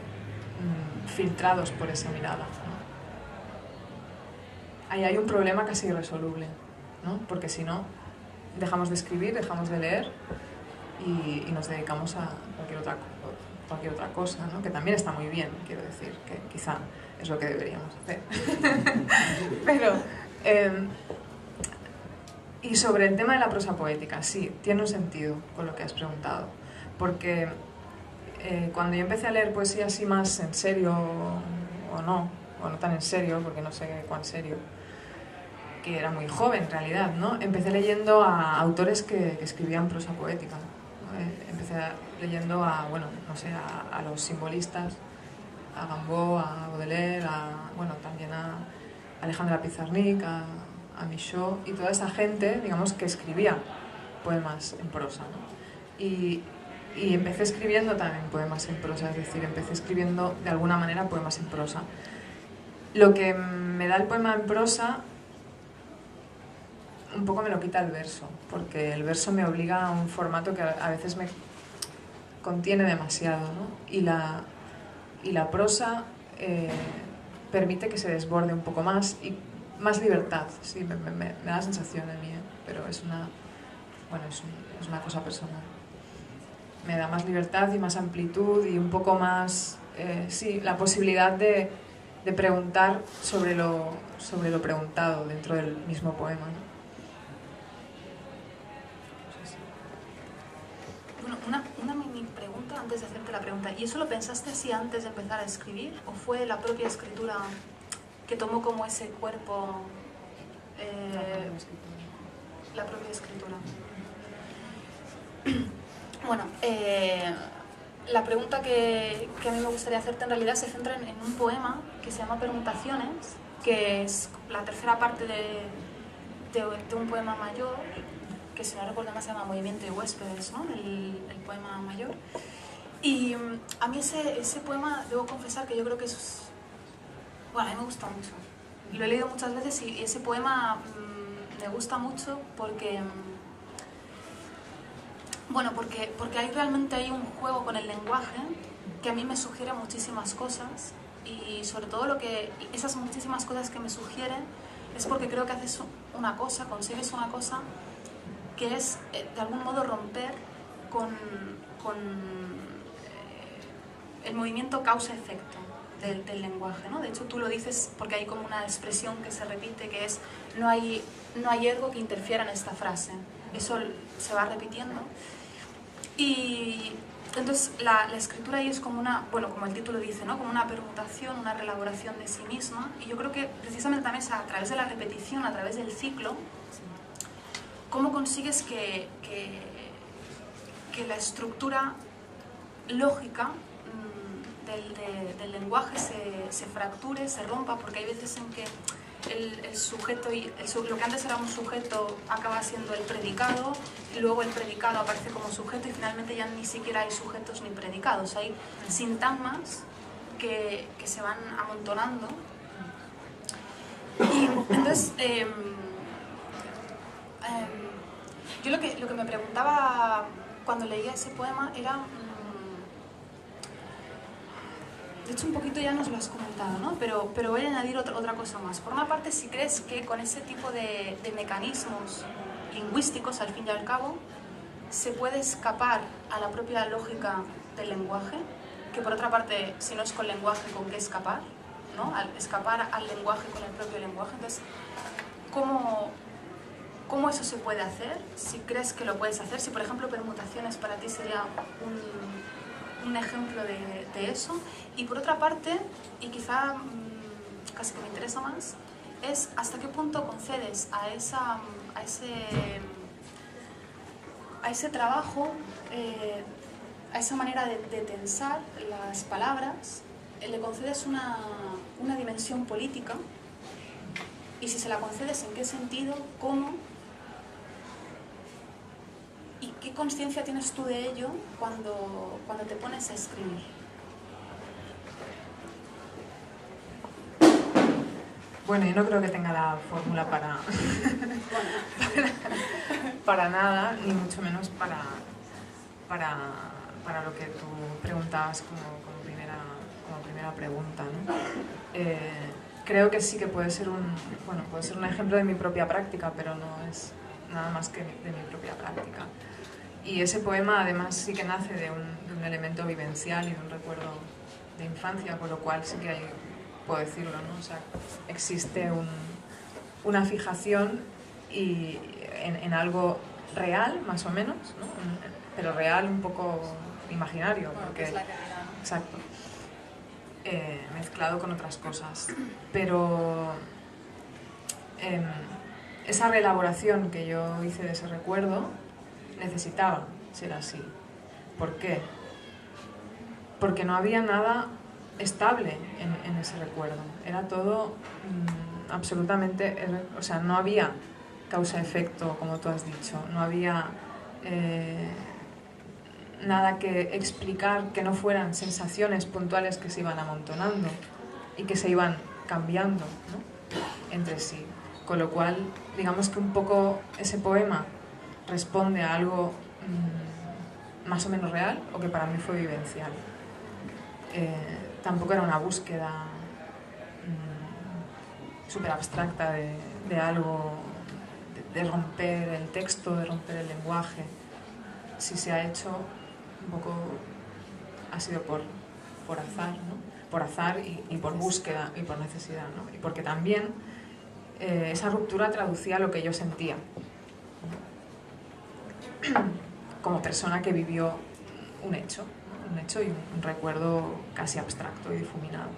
filtrados por esa mirada, ¿no? Ahí hay un problema casi irresoluble, ¿no? Porque si no, dejamos de escribir, dejamos de leer y nos dedicamos a cualquier otra cosa, ¿no? Que también está muy bien, quiero decir, que quizá es lo que deberíamos hacer. Pero, y sobre el tema de la prosa poética, sí, tiene un sentido con lo que has preguntado, porque cuando yo empecé a leer poesía así más en serio, o no tan en serio, porque no sé cuán serio, que era muy joven en realidad, ¿no? Empecé leyendo a autores que escribían prosa poética, ¿no? Empecé leyendo a los simbolistas, a Gambo, a Baudelaire, también a Alejandra Pizarnik, a Michaud, y toda esa gente, digamos, que escribía poemas en prosa, ¿no? Y empecé escribiendo también poemas en prosa, es decir, empecé escribiendo de alguna manera poemas en prosa. Lo que me da el poema en prosa un poco me lo quita el verso, porque el verso me obliga a un formato que a veces me contiene demasiado, ¿no? Y la prosa permite que se desborde un poco más y más libertad, sí, me da la sensación a mí, pero es una cosa personal. Me da más libertad y más amplitud y un poco más, sí, la posibilidad de preguntar sobre lo preguntado dentro del mismo poema, ¿no? Bueno, una mini pregunta antes de hacerte la pregunta. ¿Y eso lo pensaste así antes de empezar a escribir? ¿O fue la propia escritura que tomó como ese cuerpo? La propia escritura. Bueno, la pregunta que a mí me gustaría hacerte en realidad se centra en un poema que se llama Permutaciones, que es la tercera parte de un poema mayor, que si no recuerdo más se llama Movimiento de Huéspedes, ¿no? El poema mayor. Y a mí ese poema, debo confesar que yo creo que es... Bueno, a mí me gusta mucho. Lo he leído muchas veces y ese poema me gusta mucho porque... Bueno, porque realmente hay un juego con el lenguaje que a mí me sugiere muchísimas cosas y sobre todo esas muchísimas cosas que me sugieren es porque creo que haces una cosa, consigues una cosa que es de algún modo romper con el movimiento causa-efecto del lenguaje, ¿no? De hecho tú lo dices porque hay como una expresión que se repite que es no hay ergo que interfiera en esta frase. Eso se va repitiendo y entonces la escritura ahí es como como el título dice, ¿no? Como una permutación, una reelaboración de sí misma, y yo creo que precisamente también es a través de la repetición, a través del ciclo, cómo consigues que la estructura lógica del lenguaje se fracture, se rompa, porque hay veces en que el sujeto lo que antes era un sujeto acaba siendo el predicado, y luego el predicado aparece como sujeto y finalmente ya ni siquiera hay sujetos ni predicados, hay sintagmas que se van amontonando. Y entonces yo lo que me preguntaba cuando leía ese poema era... De hecho, un poquito ya nos lo has comentado, ¿no? Pero voy a añadir otra cosa más. Por una parte, si crees que con ese tipo de mecanismos lingüísticos, al fin y al cabo, se puede escapar a la propia lógica del lenguaje, que por otra parte, si no es con lenguaje, ¿con qué escapar? ¿No? Al escapar al lenguaje con el propio lenguaje. Entonces, ¿cómo eso se puede hacer? Si crees que lo puedes hacer, si por ejemplo permutaciones para ti sería un ejemplo de eso. Y por otra parte, y quizá casi que me interesa más, es hasta qué punto concedes a ese trabajo, a esa manera de tensar las palabras, le concedes una dimensión política, y si se la concedes, ¿en qué sentido? ¿Cómo? ¿Y qué conciencia tienes tú de ello cuando te pones a escribir? Bueno, yo no creo que tenga la fórmula para nada, ni mucho menos para lo que tú preguntabas como primera pregunta, ¿no? Creo que sí que puede ser un ejemplo de mi propia práctica, pero no es nada más que de mi propia práctica. Y ese poema además sí que nace de un elemento vivencial y de un recuerdo de infancia, con lo cual sí que puedo decirlo, ¿no? O sea, existe una fijación en algo real, más o menos, ¿no? Pero real un poco imaginario, porque es la realidad, ¿no? Exacto. Mezclado con otras cosas. Pero esa reelaboración que yo hice de ese recuerdo necesitaba ser así. ¿Por qué? Porque no había nada estable en ese recuerdo. Era todo absolutamente... O sea, no había causa-efecto, como tú has dicho. No había nada que explicar que no fueran sensaciones puntuales que se iban amontonando y que se iban cambiando, ¿no? Entre sí. Con lo cual, digamos que un poco ese poema responde a algo más o menos real, o que para mí fue vivencial. Tampoco era una búsqueda súper abstracta de algo, de romper el texto, de romper el lenguaje. Si se ha hecho, un poco ha sido por azar, ¿no? Por azar y por búsqueda y por necesidad, ¿no? Y porque también esa ruptura traducía lo que yo sentía como persona que vivió un hecho y un recuerdo casi abstracto y difuminado.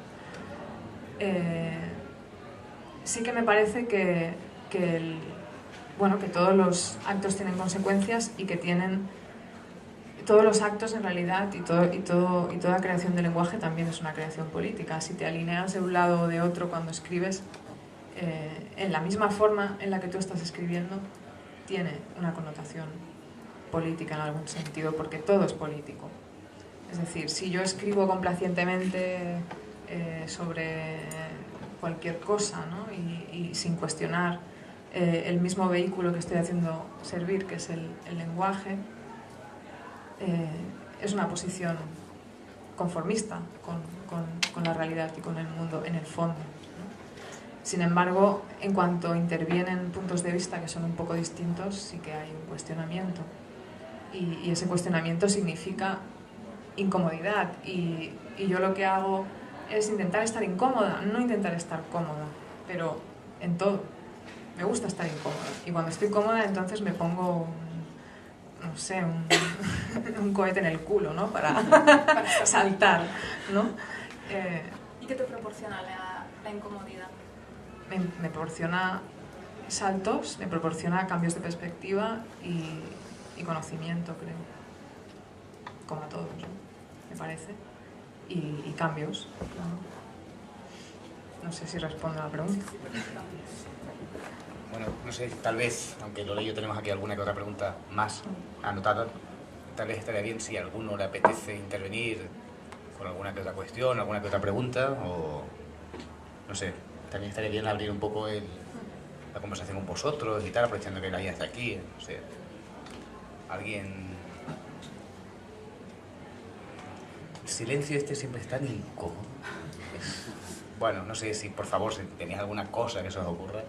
Sí que me parece que todos los actos tienen consecuencias y que todos los actos en realidad y toda creación de lenguaje también es una creación política. Si te alineas de un lado o de otro cuando escribes, en la misma forma en la que tú estás escribiendo, tiene una connotación política en algún sentido, porque todo es político. Es decir, si yo escribo complacientemente sobre cualquier cosa, ¿no? y sin cuestionar el mismo vehículo que estoy haciendo servir, que es el lenguaje, es una posición conformista con la realidad y con el mundo en el fondo, ¿no? Sin embargo, en cuanto intervienen puntos de vista que son un poco distintos, sí que hay un cuestionamiento. Y ese cuestionamiento significa incomodidad. Y yo lo que hago es intentar estar incómoda, no intentar estar cómoda, pero en todo. Me gusta estar incómoda. Y cuando estoy cómoda, entonces me pongo, no sé, un cohete en el culo, ¿no? Para saltar, ¿no? ¿Y qué te proporciona la incomodidad? Me proporciona saltos, me proporciona cambios de perspectiva y conocimiento, creo. Como a todos, ¿no? Me parece. Y cambios. No sé si respondo a la pregunta. Bueno, no sé, tal vez, aunque lo leí, tenemos aquí alguna que otra pregunta más anotada. Tal vez estaría bien si a alguno le apetece intervenir con alguna que otra cuestión, alguna que otra pregunta, o no sé, también estaría bien abrir un poco la conversación con vosotros y tal, aprovechando que Laia está aquí, no sé. Alguien... El silencio este siempre es tan incómodo. Bueno, no sé si, por favor, si tenéis alguna cosa que se os ocurra,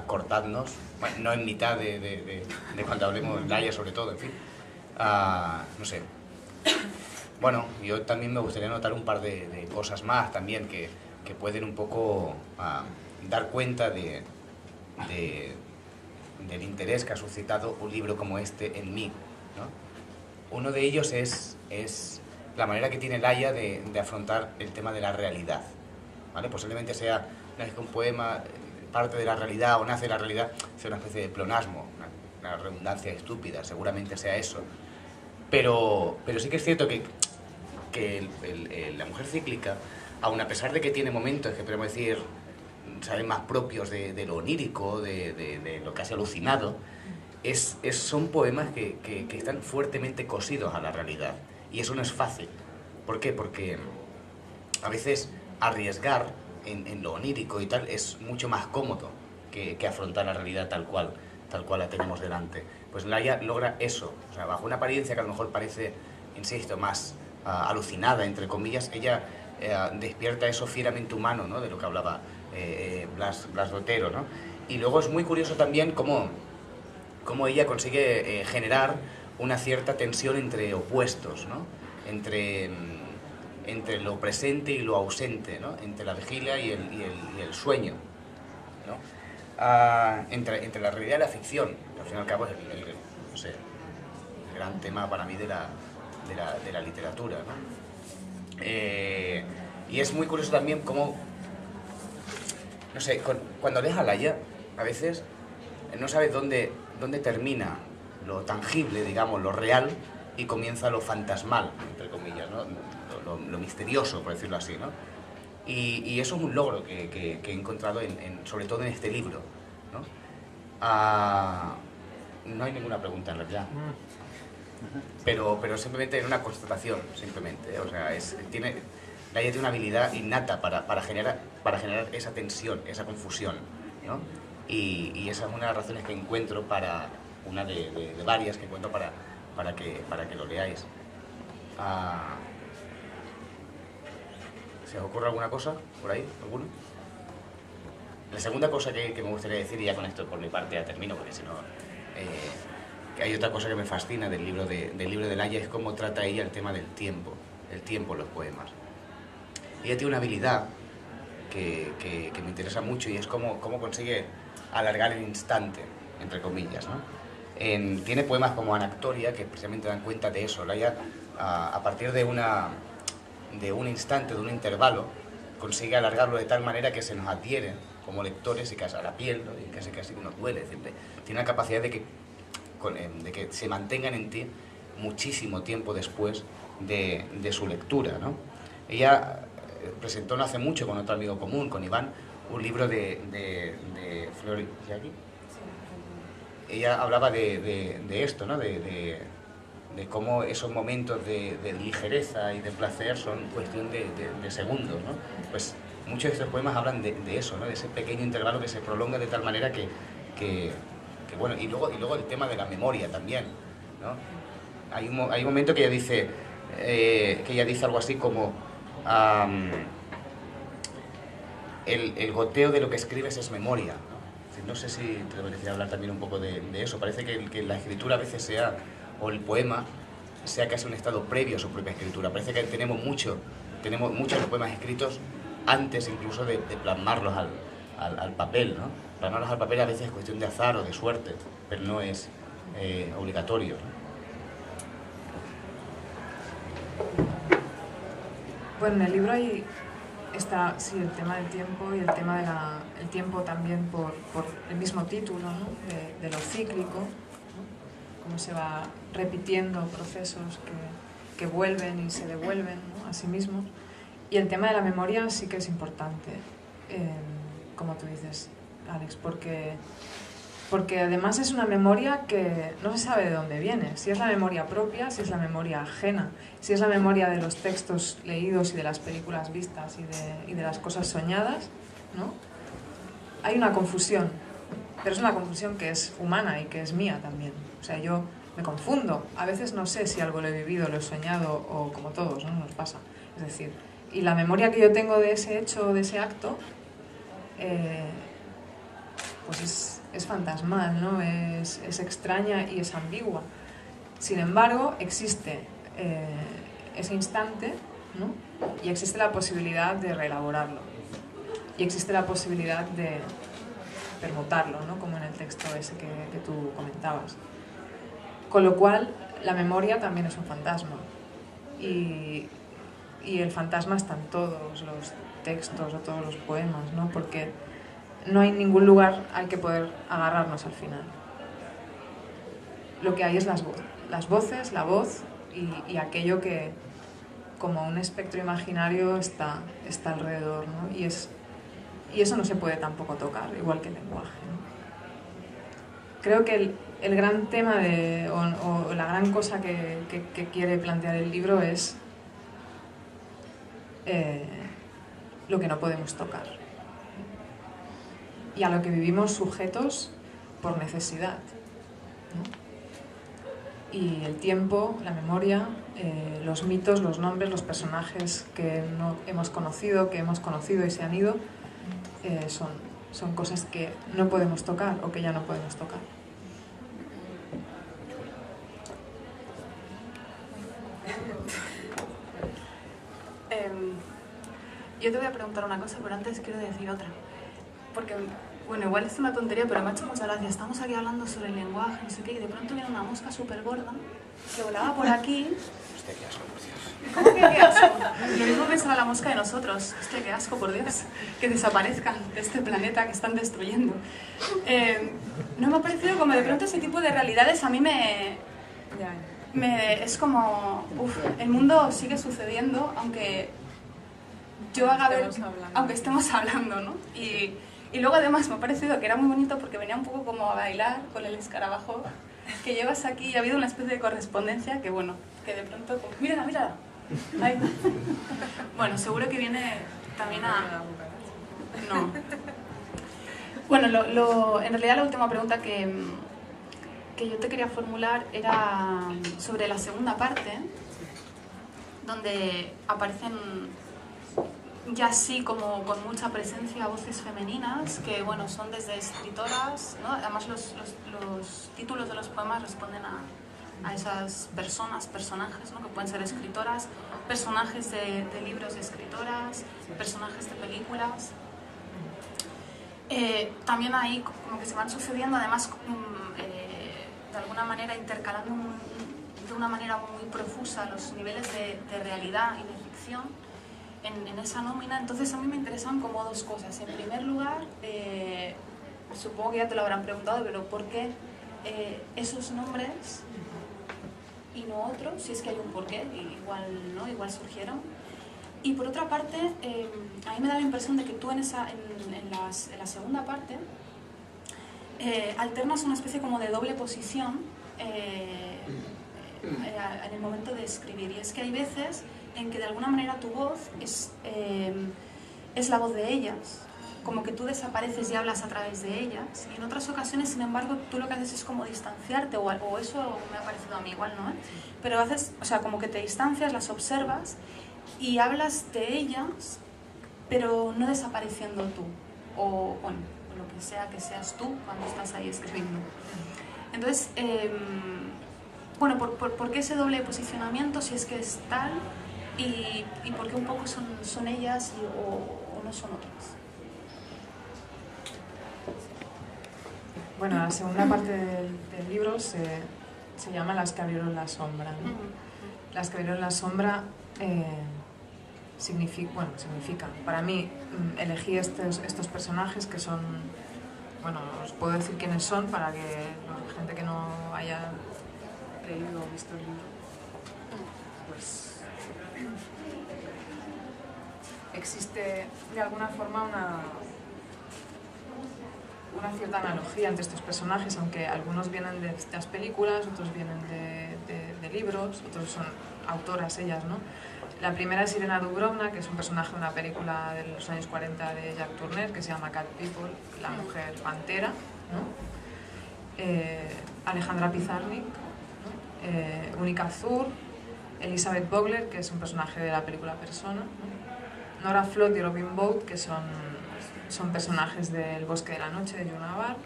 cortadnos, bueno, no en mitad de cuando hablemos, Laia sobre todo, en fin. No sé. Bueno, yo también me gustaría notar un par de cosas más también que pueden un poco dar cuenta del interés que ha suscitado un libro como este en mí, ¿no? Uno de ellos es la manera que tiene Laia de afrontar el tema de la realidad, ¿vale? Posiblemente sea un poema parte de la realidad o nace de la realidad, sea una especie de pleonasmo, una redundancia estúpida, seguramente sea eso. Pero sí que es cierto que la mujer cíclica, aun a pesar de que tiene momentos que podemos decir salen más propios de lo onírico, de lo casi alucinado, son poemas que están fuertemente cosidos a la realidad. Y eso no es fácil. ¿Por qué? Porque a veces arriesgar en lo onírico y tal es mucho más cómodo que afrontar la realidad tal cual la tenemos delante. Pues Laia logra eso, o sea, bajo una apariencia que a lo mejor parece, insisto, más alucinada, entre comillas, ella despierta eso fieramente humano, ¿no? De lo que hablaba Blas de Otero, ¿no? Y luego es muy curioso también cómo ella consigue generar una cierta tensión entre opuestos, ¿no? Entre lo presente y lo ausente, ¿no? Entre la vigilia y el sueño, ¿no? Entre la realidad y la ficción. Al fin y al cabo es no sé, el gran tema para mí de la literatura, ¿no? Y es muy curioso también cómo, no sé, cuando lees a Laia, a veces no sabes dónde termina lo tangible, digamos, lo real, y comienza lo fantasmal, entre comillas, ¿no? Lo misterioso, por decirlo así, ¿no? Y eso es un logro que he encontrado sobre todo en este libro, ¿no? No hay ninguna pregunta en realidad, pero simplemente es una constatación, simplemente, o sea, Laia tiene una habilidad innata para generar esa tensión, esa confusión, ¿no? y esa es una de las razones que encuentro para, una de varias que encuentro para que lo leáis. ¿Se os ocurre alguna cosa por ahí? ¿Alguno? La segunda cosa que me gustaría decir, y ya con esto por mi parte ya termino, porque si no... que hay otra cosa que me fascina del libro de Laia, es cómo trata ella el tema del tiempo en los poemas. Ella tiene una habilidad que me interesa mucho, y es cómo consigue alargar el instante, entre comillas, ¿no? Tiene poemas como Anactoria que precisamente dan cuenta de eso. Laia, a partir de un instante, de un intervalo, consigue alargarlo de tal manera que se nos adhiere como lectores y casi a la piel, ¿no? Y casi nos duele. Es decir, tiene una capacidad de que se mantengan en ti muchísimo tiempo después de su lectura, ¿no? Ella presentó no hace mucho con otro amigo común, con Iván, un libro de Flor Yagui. Ella hablaba de esto, ¿no? De cómo esos momentos de ligereza y de placer son cuestión de segundos, ¿no? Pues muchos de estos poemas hablan de eso, ¿no? De ese pequeño intervalo que se prolonga de tal manera que bueno, y luego el tema de la memoria también, ¿no? Hay un momento que ella dice algo así como el goteo de lo que escribes es memoria, ¿no? No sé si te debería hablar también un poco de eso. Parece que la escritura a veces o el poema sea casi un estado previo a su propia escritura. Parece que tenemos muchos poemas escritos antes incluso de plasmarlos al papel, ¿no? Plasmarlos al papel a veces es cuestión de azar o de suerte, pero no es obligatorio, ¿no? Bueno, en el libro está sí, el tema del tiempo y el tema del tiempo también por el mismo título, ¿no? de lo cíclico, ¿no? Cómo se va repitiendo procesos que vuelven y se devuelven, ¿no? a sí mismos. Y el tema de la memoria sí que es importante, como tú dices, Alex, porque además es una memoria que no se sabe de dónde viene, si es la memoria propia, si es la memoria ajena, si es la memoria de los textos leídos y de las películas vistas y de las cosas soñadas, ¿no? Hay una confusión, pero es una confusión que es humana y que es mía también. O sea, yo me confundo, a veces no sé si algo lo he vivido, lo he soñado o como todos, ¿no? Nos pasa. Es decir, y la memoria que yo tengo de ese hecho, de ese acto, pues es fantasmal, ¿no? Es extraña y es ambigua. Sin embargo, existe ese instante, ¿no? Y existe la posibilidad de reelaborarlo. Y existe la posibilidad de permutarlo, ¿no? Como en el texto ese que tú comentabas. Con lo cual, la memoria también es un fantasma. Y el fantasma está en todos los textos o todos los poemas, ¿no? Porque no hay ningún lugar al que poder agarrarnos al final. Lo que hay es las voces, la voz y aquello que, como un espectro imaginario, está alrededor, ¿no? Y eso no se puede tampoco tocar, igual que el lenguaje, ¿no? Creo que el gran tema o la gran cosa que quiere plantear el libro es lo que no podemos tocar y a lo que vivimos sujetos por necesidad, ¿no? Y el tiempo, la memoria, los mitos, los nombres, los personajes que no hemos conocido, y se han ido, son cosas que no podemos tocar o que ya no podemos tocar. Yo te voy a preguntar una cosa, pero antes quiero decir otra. Porque, bueno, igual es una tontería, pero me ha hecho mucha gracia. Estamos aquí hablando sobre el lenguaje, no sé qué, y de pronto viene una mosca súper gorda que volaba por aquí. Hostia, qué asco, por Dios. ¿Cómo que qué asco? Lo mismo pensaba la mosca de nosotros. Hostia, qué asco, por Dios. Que desaparezcan de este planeta que están destruyendo. No me ha parecido como de pronto ese tipo de realidades a mí es como, el mundo sigue sucediendo, aunque yo haga ver, aunque estemos hablando, ¿no? Y luego además me ha parecido que era muy bonito porque venía un poco como a bailar con el escarabajo que llevas aquí y ha habido una especie de correspondencia que, bueno, que de pronto, como, mírala. Ahí. Bueno, seguro que viene también a... No. Bueno, en realidad la última pregunta que yo te quería formular era sobre la segunda parte, donde aparecen ya sí como con mucha presencia voces femeninas, que bueno, son desde escritoras, ¿no? Además los títulos de los poemas responden a esas personajes, ¿no? Que pueden ser escritoras, personajes de libros de escritoras, personajes de películas. También ahí como que se van sucediendo, además de alguna manera intercalando de una manera muy profusa los niveles de realidad y de ficción en esa nómina. Entonces a mí me interesan como dos cosas. En primer lugar, supongo que ya te lo habrán preguntado, pero ¿por qué esos nombres y no otros? Si es que hay un porqué, igual, ¿no? Igual surgieron. Y por otra parte, a mí me da la impresión de que tú en la segunda parte alternas una especie como de doble posición en el momento de escribir. Y es que hay veces en que de alguna manera tu voz es la voz de ellas, como que tú desapareces y hablas a través de ellas, y en otras ocasiones, sin embargo, tú lo que haces es como distanciarte, o eso me ha parecido a mí, igual no, pero haces, o sea, como que te distancias, las observas y hablas de ellas, pero no desapareciendo tú, o bueno, lo que sea que seas tú cuando estás ahí escribiendo. Entonces, bueno, ¿por qué ese doble posicionamiento, si es que es tal, y por qué un poco son ellas o no son otras? Bueno, la segunda parte del libro se llama Las que abrieron la sombra, ¿no? Las que abrieron la sombra significa, para mí, elegí estos personajes que son, bueno, os puedo decir quiénes son para que la gente que no haya leído o visto el libro, pues existe de alguna forma una cierta analogía entre estos personajes, aunque algunos vienen de las películas, otros vienen de libros, otros son autoras ellas, ¿no? La primera es Irena Dubrovna, que es un personaje de una película de los años 40 de Jack Turner, que se llama Cat People, la mujer pantera, ¿no? Alejandra Pizarnik, ¿no? Unica Zur, Elizabeth Vogler, que es un personaje de la película Persona, ¿no? Nora Flott y Robin Boat, que son personajes del Bosque de la Noche de Joan of Arc.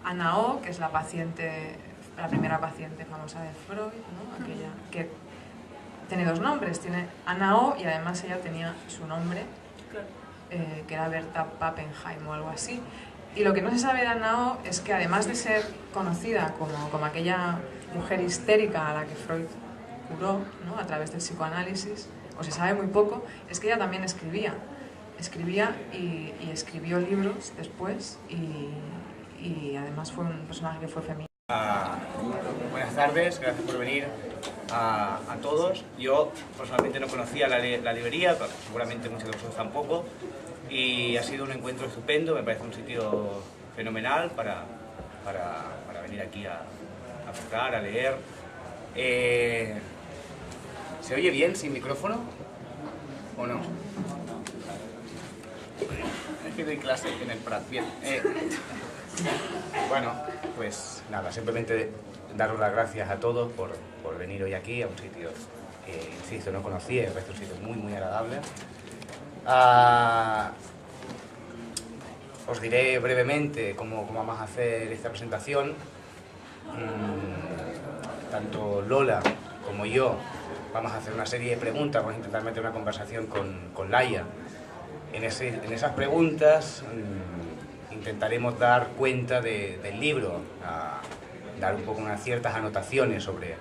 Anna O, que es la primera paciente famosa de Freud, ¿no? Aquella que tiene dos nombres, tiene Anna O y además ella tenía su nombre, que era Berta Pappenheim o algo así. Y lo que no se sabe de Anna O es que además de ser conocida como aquella mujer histérica a la que Freud curó, ¿no? A través del psicoanálisis, o se sabe muy poco, es que ella también escribía y escribió libros después y además fue un personaje que fue feminista. Buenas tardes, gracias por venir a todos. Yo personalmente no conocía la librería, seguramente muchos de vosotros tampoco, y ha sido un encuentro estupendo, me parece un sitio fenomenal para venir aquí a tocar, a leer. ¿Se oye bien sin micrófono o no? Es que doy clase en el Prat. Bien. Bueno, pues nada, simplemente daros las gracias a todos por venir hoy aquí a un sitio que, insisto, no conocía, me parece un sitio muy, muy agradable. Os diré brevemente cómo vamos a hacer esta presentación. Tanto Lola como yo vamos a hacer una serie de preguntas, vamos a intentar meter una conversación con Laia. En esas preguntas intentaremos dar cuenta del libro, dar un poco unas ciertas anotaciones sobre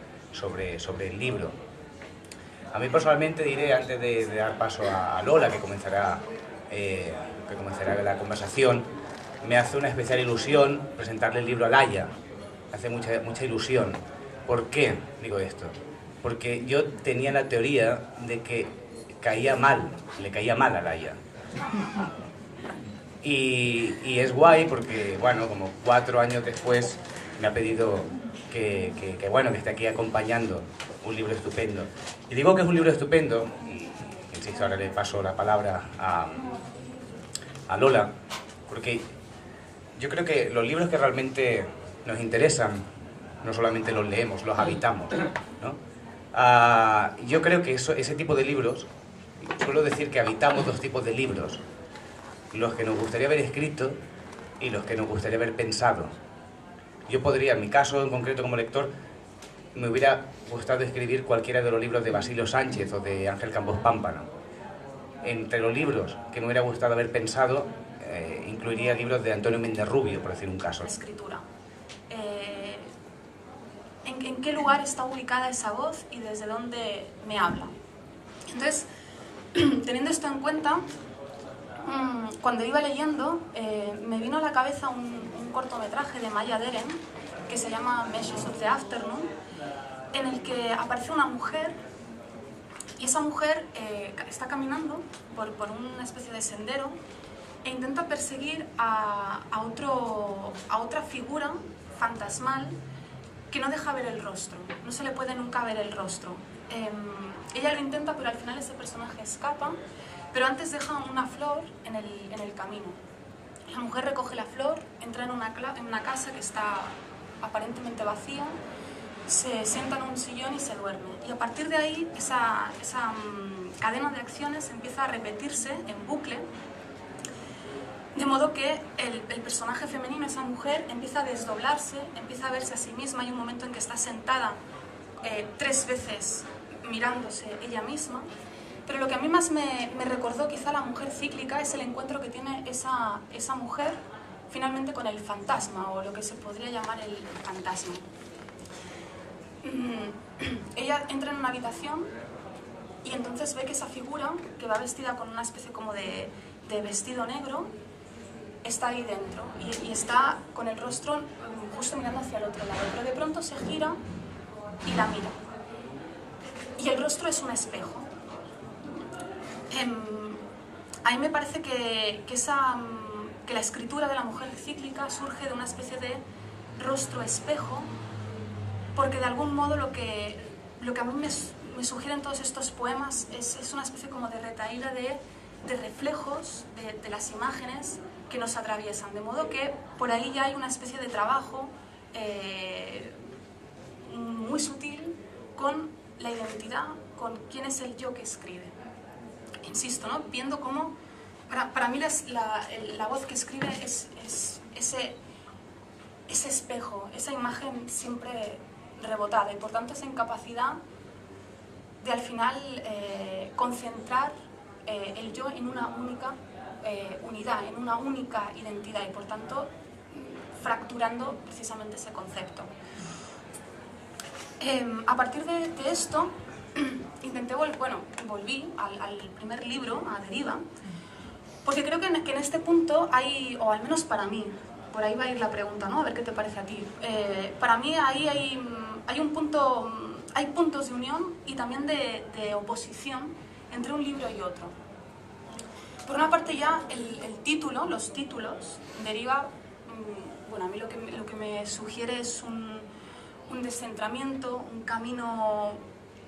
el libro. A mí personalmente diré, antes de dar paso a Lola, que comenzará la conversación, me hace una especial ilusión presentarle el libro a Laia. Me hace mucha ilusión. ¿Por qué digo esto? Porque yo tenía la teoría de que le caía mal a Laia. Y es guay porque, bueno, como 4 años después me ha pedido que esté aquí acompañando un libro estupendo. Y digo que es un libro estupendo, y insisto, ahora le paso la palabra a Lola, porque yo creo que los libros que realmente nos interesan, no solamente los leemos, los habitamos, ¿no? Yo creo que ese tipo de libros, suelo decir que habitamos dos tipos de libros, los que nos gustaría haber escrito y los que nos gustaría haber pensado. Yo podría, en mi caso en concreto como lector, me hubiera gustado escribir cualquiera de los libros de Basilio Sánchez o de Ángel Campos Pámpano. Entre los libros que me hubiera gustado haber pensado, incluiría libros de Antonio Méndez Rubio, por decir un caso. La escritura. ¿En qué lugar está ubicada esa voz y desde dónde me habla? Entonces, teniendo esto en cuenta, cuando iba leyendo, me vino a la cabeza un cortometraje de Maya Deren que se llama Meshes of the Afternoon, en el que aparece una mujer y esa mujer está caminando por una especie de sendero e intenta perseguir a otra figura fantasmal que no deja ver el rostro, no se le puede nunca ver el rostro. Ella lo intenta, pero al final ese personaje escapa, pero antes deja una flor en el camino. La mujer recoge la flor, entra en una casa que está aparentemente vacía, se sienta en un sillón y se duerme. Y a partir de ahí, esa cadena de acciones empieza a repetirse en bucle, de modo que el personaje femenino, esa mujer, empieza a desdoblarse, empieza a verse a sí misma. Hay un momento en que está sentada 3 veces mirándose ella misma. Pero lo que a mí más me recordó quizá la mujer cíclica es el encuentro que tiene esa mujer finalmente con el fantasma, o lo que se podría llamar el fantasma. Ella entra en una habitación y entonces ve que esa figura, que va vestida con una especie como de vestido negro, está ahí dentro y está con el rostro justo mirando hacia el otro lado, pero de pronto se gira y la mira. Y el rostro es un espejo. A mí me parece que la escritura de la mujer cíclica surge de una especie de rostro espejo, porque de algún modo lo que a mí me sugieren todos estos poemas es una especie como de retahíla de reflejos de las imágenes que nos atraviesan, de modo que por ahí ya hay una especie de trabajo muy sutil con la identidad, con quién es el yo que escribe. Insisto, ¿no? Viendo cómo, para mí la voz que escribe es ese espejo, esa imagen siempre rebotada, y por tanto esa incapacidad de al final concentrar el yo en una única unidad, en una única identidad, y por tanto fracturando precisamente ese concepto. A partir de esto volví al primer libro, a Deriva, porque creo que en este punto hay, o al menos para mí, por ahí va a ir la pregunta, ¿no? A ver qué te parece a ti. Para mí ahí hay un punto, hay puntos de unión y también de oposición entre un libro y otro. Por una parte ya el título, los títulos, Deriva, bueno, a mí lo que me sugiere es un descentramiento, un camino,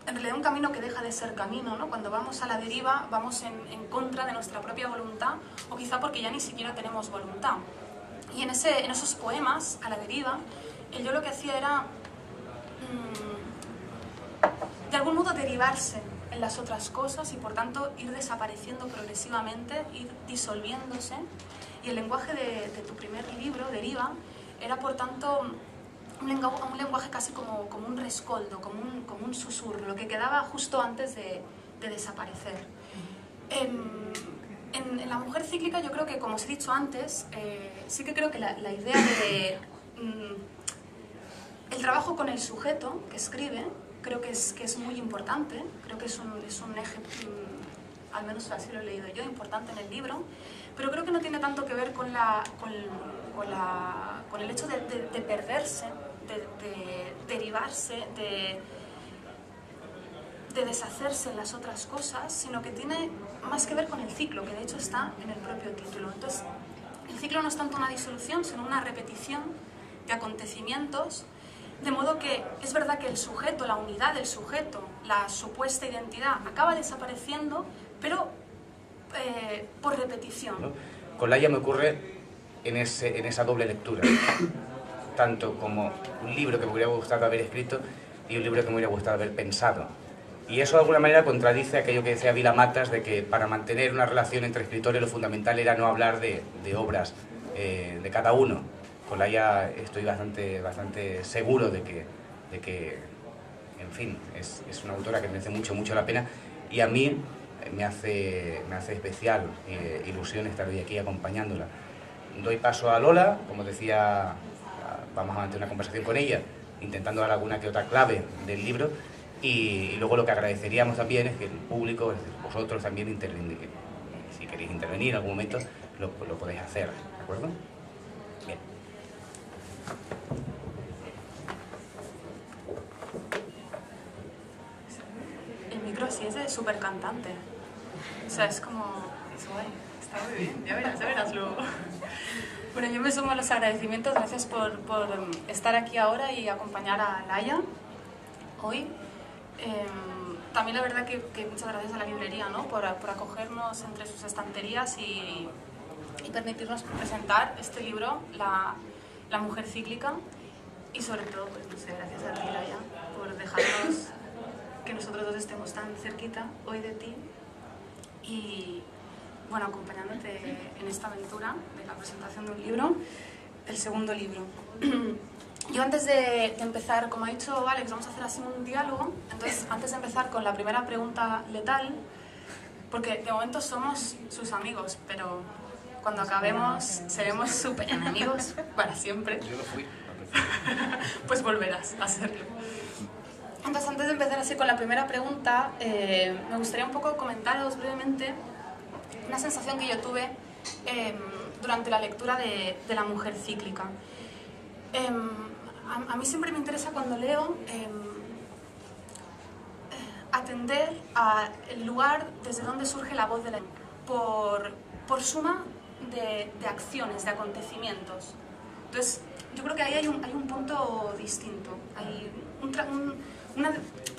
en realidad un camino que deja de ser camino, ¿no? Cuando vamos a la deriva vamos en contra de nuestra propia voluntad, o quizá porque ya ni siquiera tenemos voluntad. Y en esos poemas, a la deriva, yo lo que hacía era, de algún modo, derivarse en las otras cosas y por tanto ir desapareciendo progresivamente, ir disolviéndose. Y el lenguaje de tu primer libro, Deriva, era por tanto un lenguaje casi como un rescoldo, como un susurro, lo que quedaba justo antes de desaparecer. En la mujer cíclica yo creo que, como os he dicho antes, sí que creo que la idea de el trabajo con el sujeto que escribe, creo que es muy importante, creo que es un eje, al menos así lo he leído yo, importante en el libro, pero creo que no tiene tanto que ver con el hecho de perderse, de derivarse, de deshacerse en las otras cosas, sino que tiene más que ver con el ciclo, que de hecho está en el propio título. Entonces, el ciclo no es tanto una disolución, sino una repetición de acontecimientos, de modo que es verdad que el sujeto, la unidad del sujeto, la supuesta identidad, acaba desapareciendo, pero por repetición. Con Laia me ocurre en esa doble lectura, tanto como un libro que me hubiera gustado haber escrito y un libro que me hubiera gustado haber pensado. Y eso de alguna manera contradice aquello que decía Vila Matas, de que para mantener una relación entre escritores lo fundamental era no hablar de obras de cada uno. Con Laia estoy bastante seguro de que en fin, es una autora que merece mucho la pena, y a mí me hace especial ilusión estar hoy aquí acompañándola. Doy paso a Lola, como decía, vamos a mantener una conversación con ella, intentando dar alguna que otra clave del libro, y luego lo que agradeceríamos también es que el público, vosotros también, si queréis intervenir en algún momento, lo podéis hacer, ¿de acuerdo? Bien. El micro sí es de súper cantante. O sea, es como... es guay, está muy bien, ya verás luego. Bueno, yo me sumo a los agradecimientos, gracias por estar aquí ahora y acompañar a Laia hoy. También la verdad que muchas gracias a la librería, ¿no? por acogernos entre sus estanterías y permitirnos presentar este libro, La mujer cíclica, y sobre todo, pues no sé, gracias a ti, Laia, por dejarnos que nosotros dos estemos tan cerquita hoy de ti y, bueno, acompañándote en esta aventura de la presentación de un libro, el segundo libro. Yo antes de empezar, como ha dicho Alex, vamos a hacer así un diálogo. Entonces, antes de empezar con la primera pregunta letal, porque de momento somos sus amigos, pero cuando acabemos seremos súper enemigos para siempre. Yo lo fui. Pues volverás a serlo. Entonces, antes de empezar así con la primera pregunta, me gustaría un poco comentaros brevemente una sensación que yo tuve durante la lectura de La mujer cíclica. A mí siempre me interesa cuando leo atender al lugar desde donde surge la voz de la por suma de acciones, de acontecimientos. Entonces, yo creo que ahí hay un punto distinto. Hay una,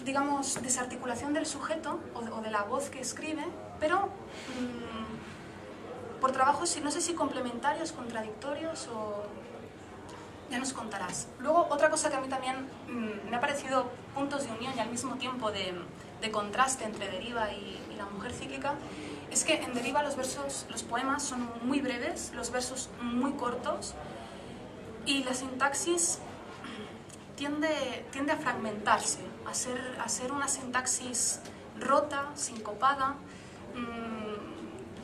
digamos, desarticulación del sujeto o de la voz que escribe, pero por trabajos, no sé si complementarios, contradictorios o... ya nos contarás. Luego, otra cosa que a mí también me ha parecido puntos de unión y al mismo tiempo de contraste entre Deriva y La mujer cíclica, es que en Deriva los poemas son muy breves, los versos muy cortos, y la sintaxis tiende a fragmentarse, a ser una sintaxis rota, sincopada,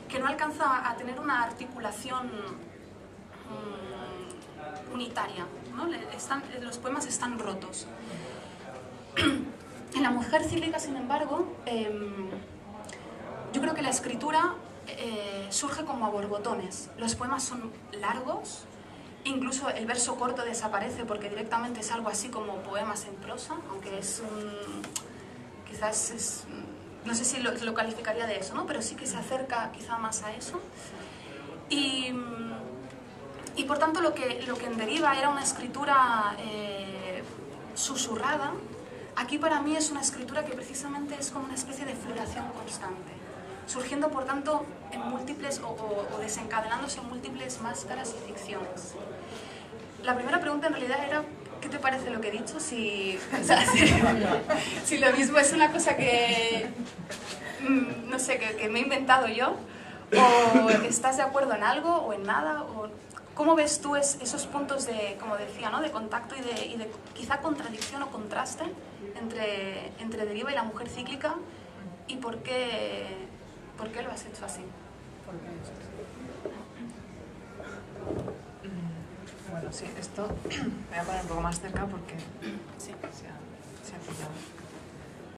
que no alcanza a tener una articulación unitaria, ¿no? Los poemas están rotos. En La mujer cíclica, sin embargo, yo creo que la escritura surge como a borbotones. Los poemas son largos, incluso el verso corto desaparece porque directamente es algo así como poemas en prosa, aunque quizás es, no sé si lo calificaría de eso, ¿no? Pero sí que se acerca quizá más a eso. Y por tanto lo que en Deriva era una escritura susurrada, aquí para mí es una escritura que precisamente es como una especie de floración constante, surgiendo por tanto en múltiples o desencadenándose en múltiples máscaras y ficciones. La primera pregunta en realidad era, ¿qué te parece lo que he dicho? Si lo mismo es una cosa que, no sé, que me he inventado yo, o estás de acuerdo en algo o en nada, o ¿cómo ves tú esos puntos de, como decía, ¿no? de contacto y de quizá contradicción o contraste entre Deriva y La mujer cíclica, y por qué lo has hecho así? Bueno, sí, esto me voy a poner un poco más cerca porque... Sí.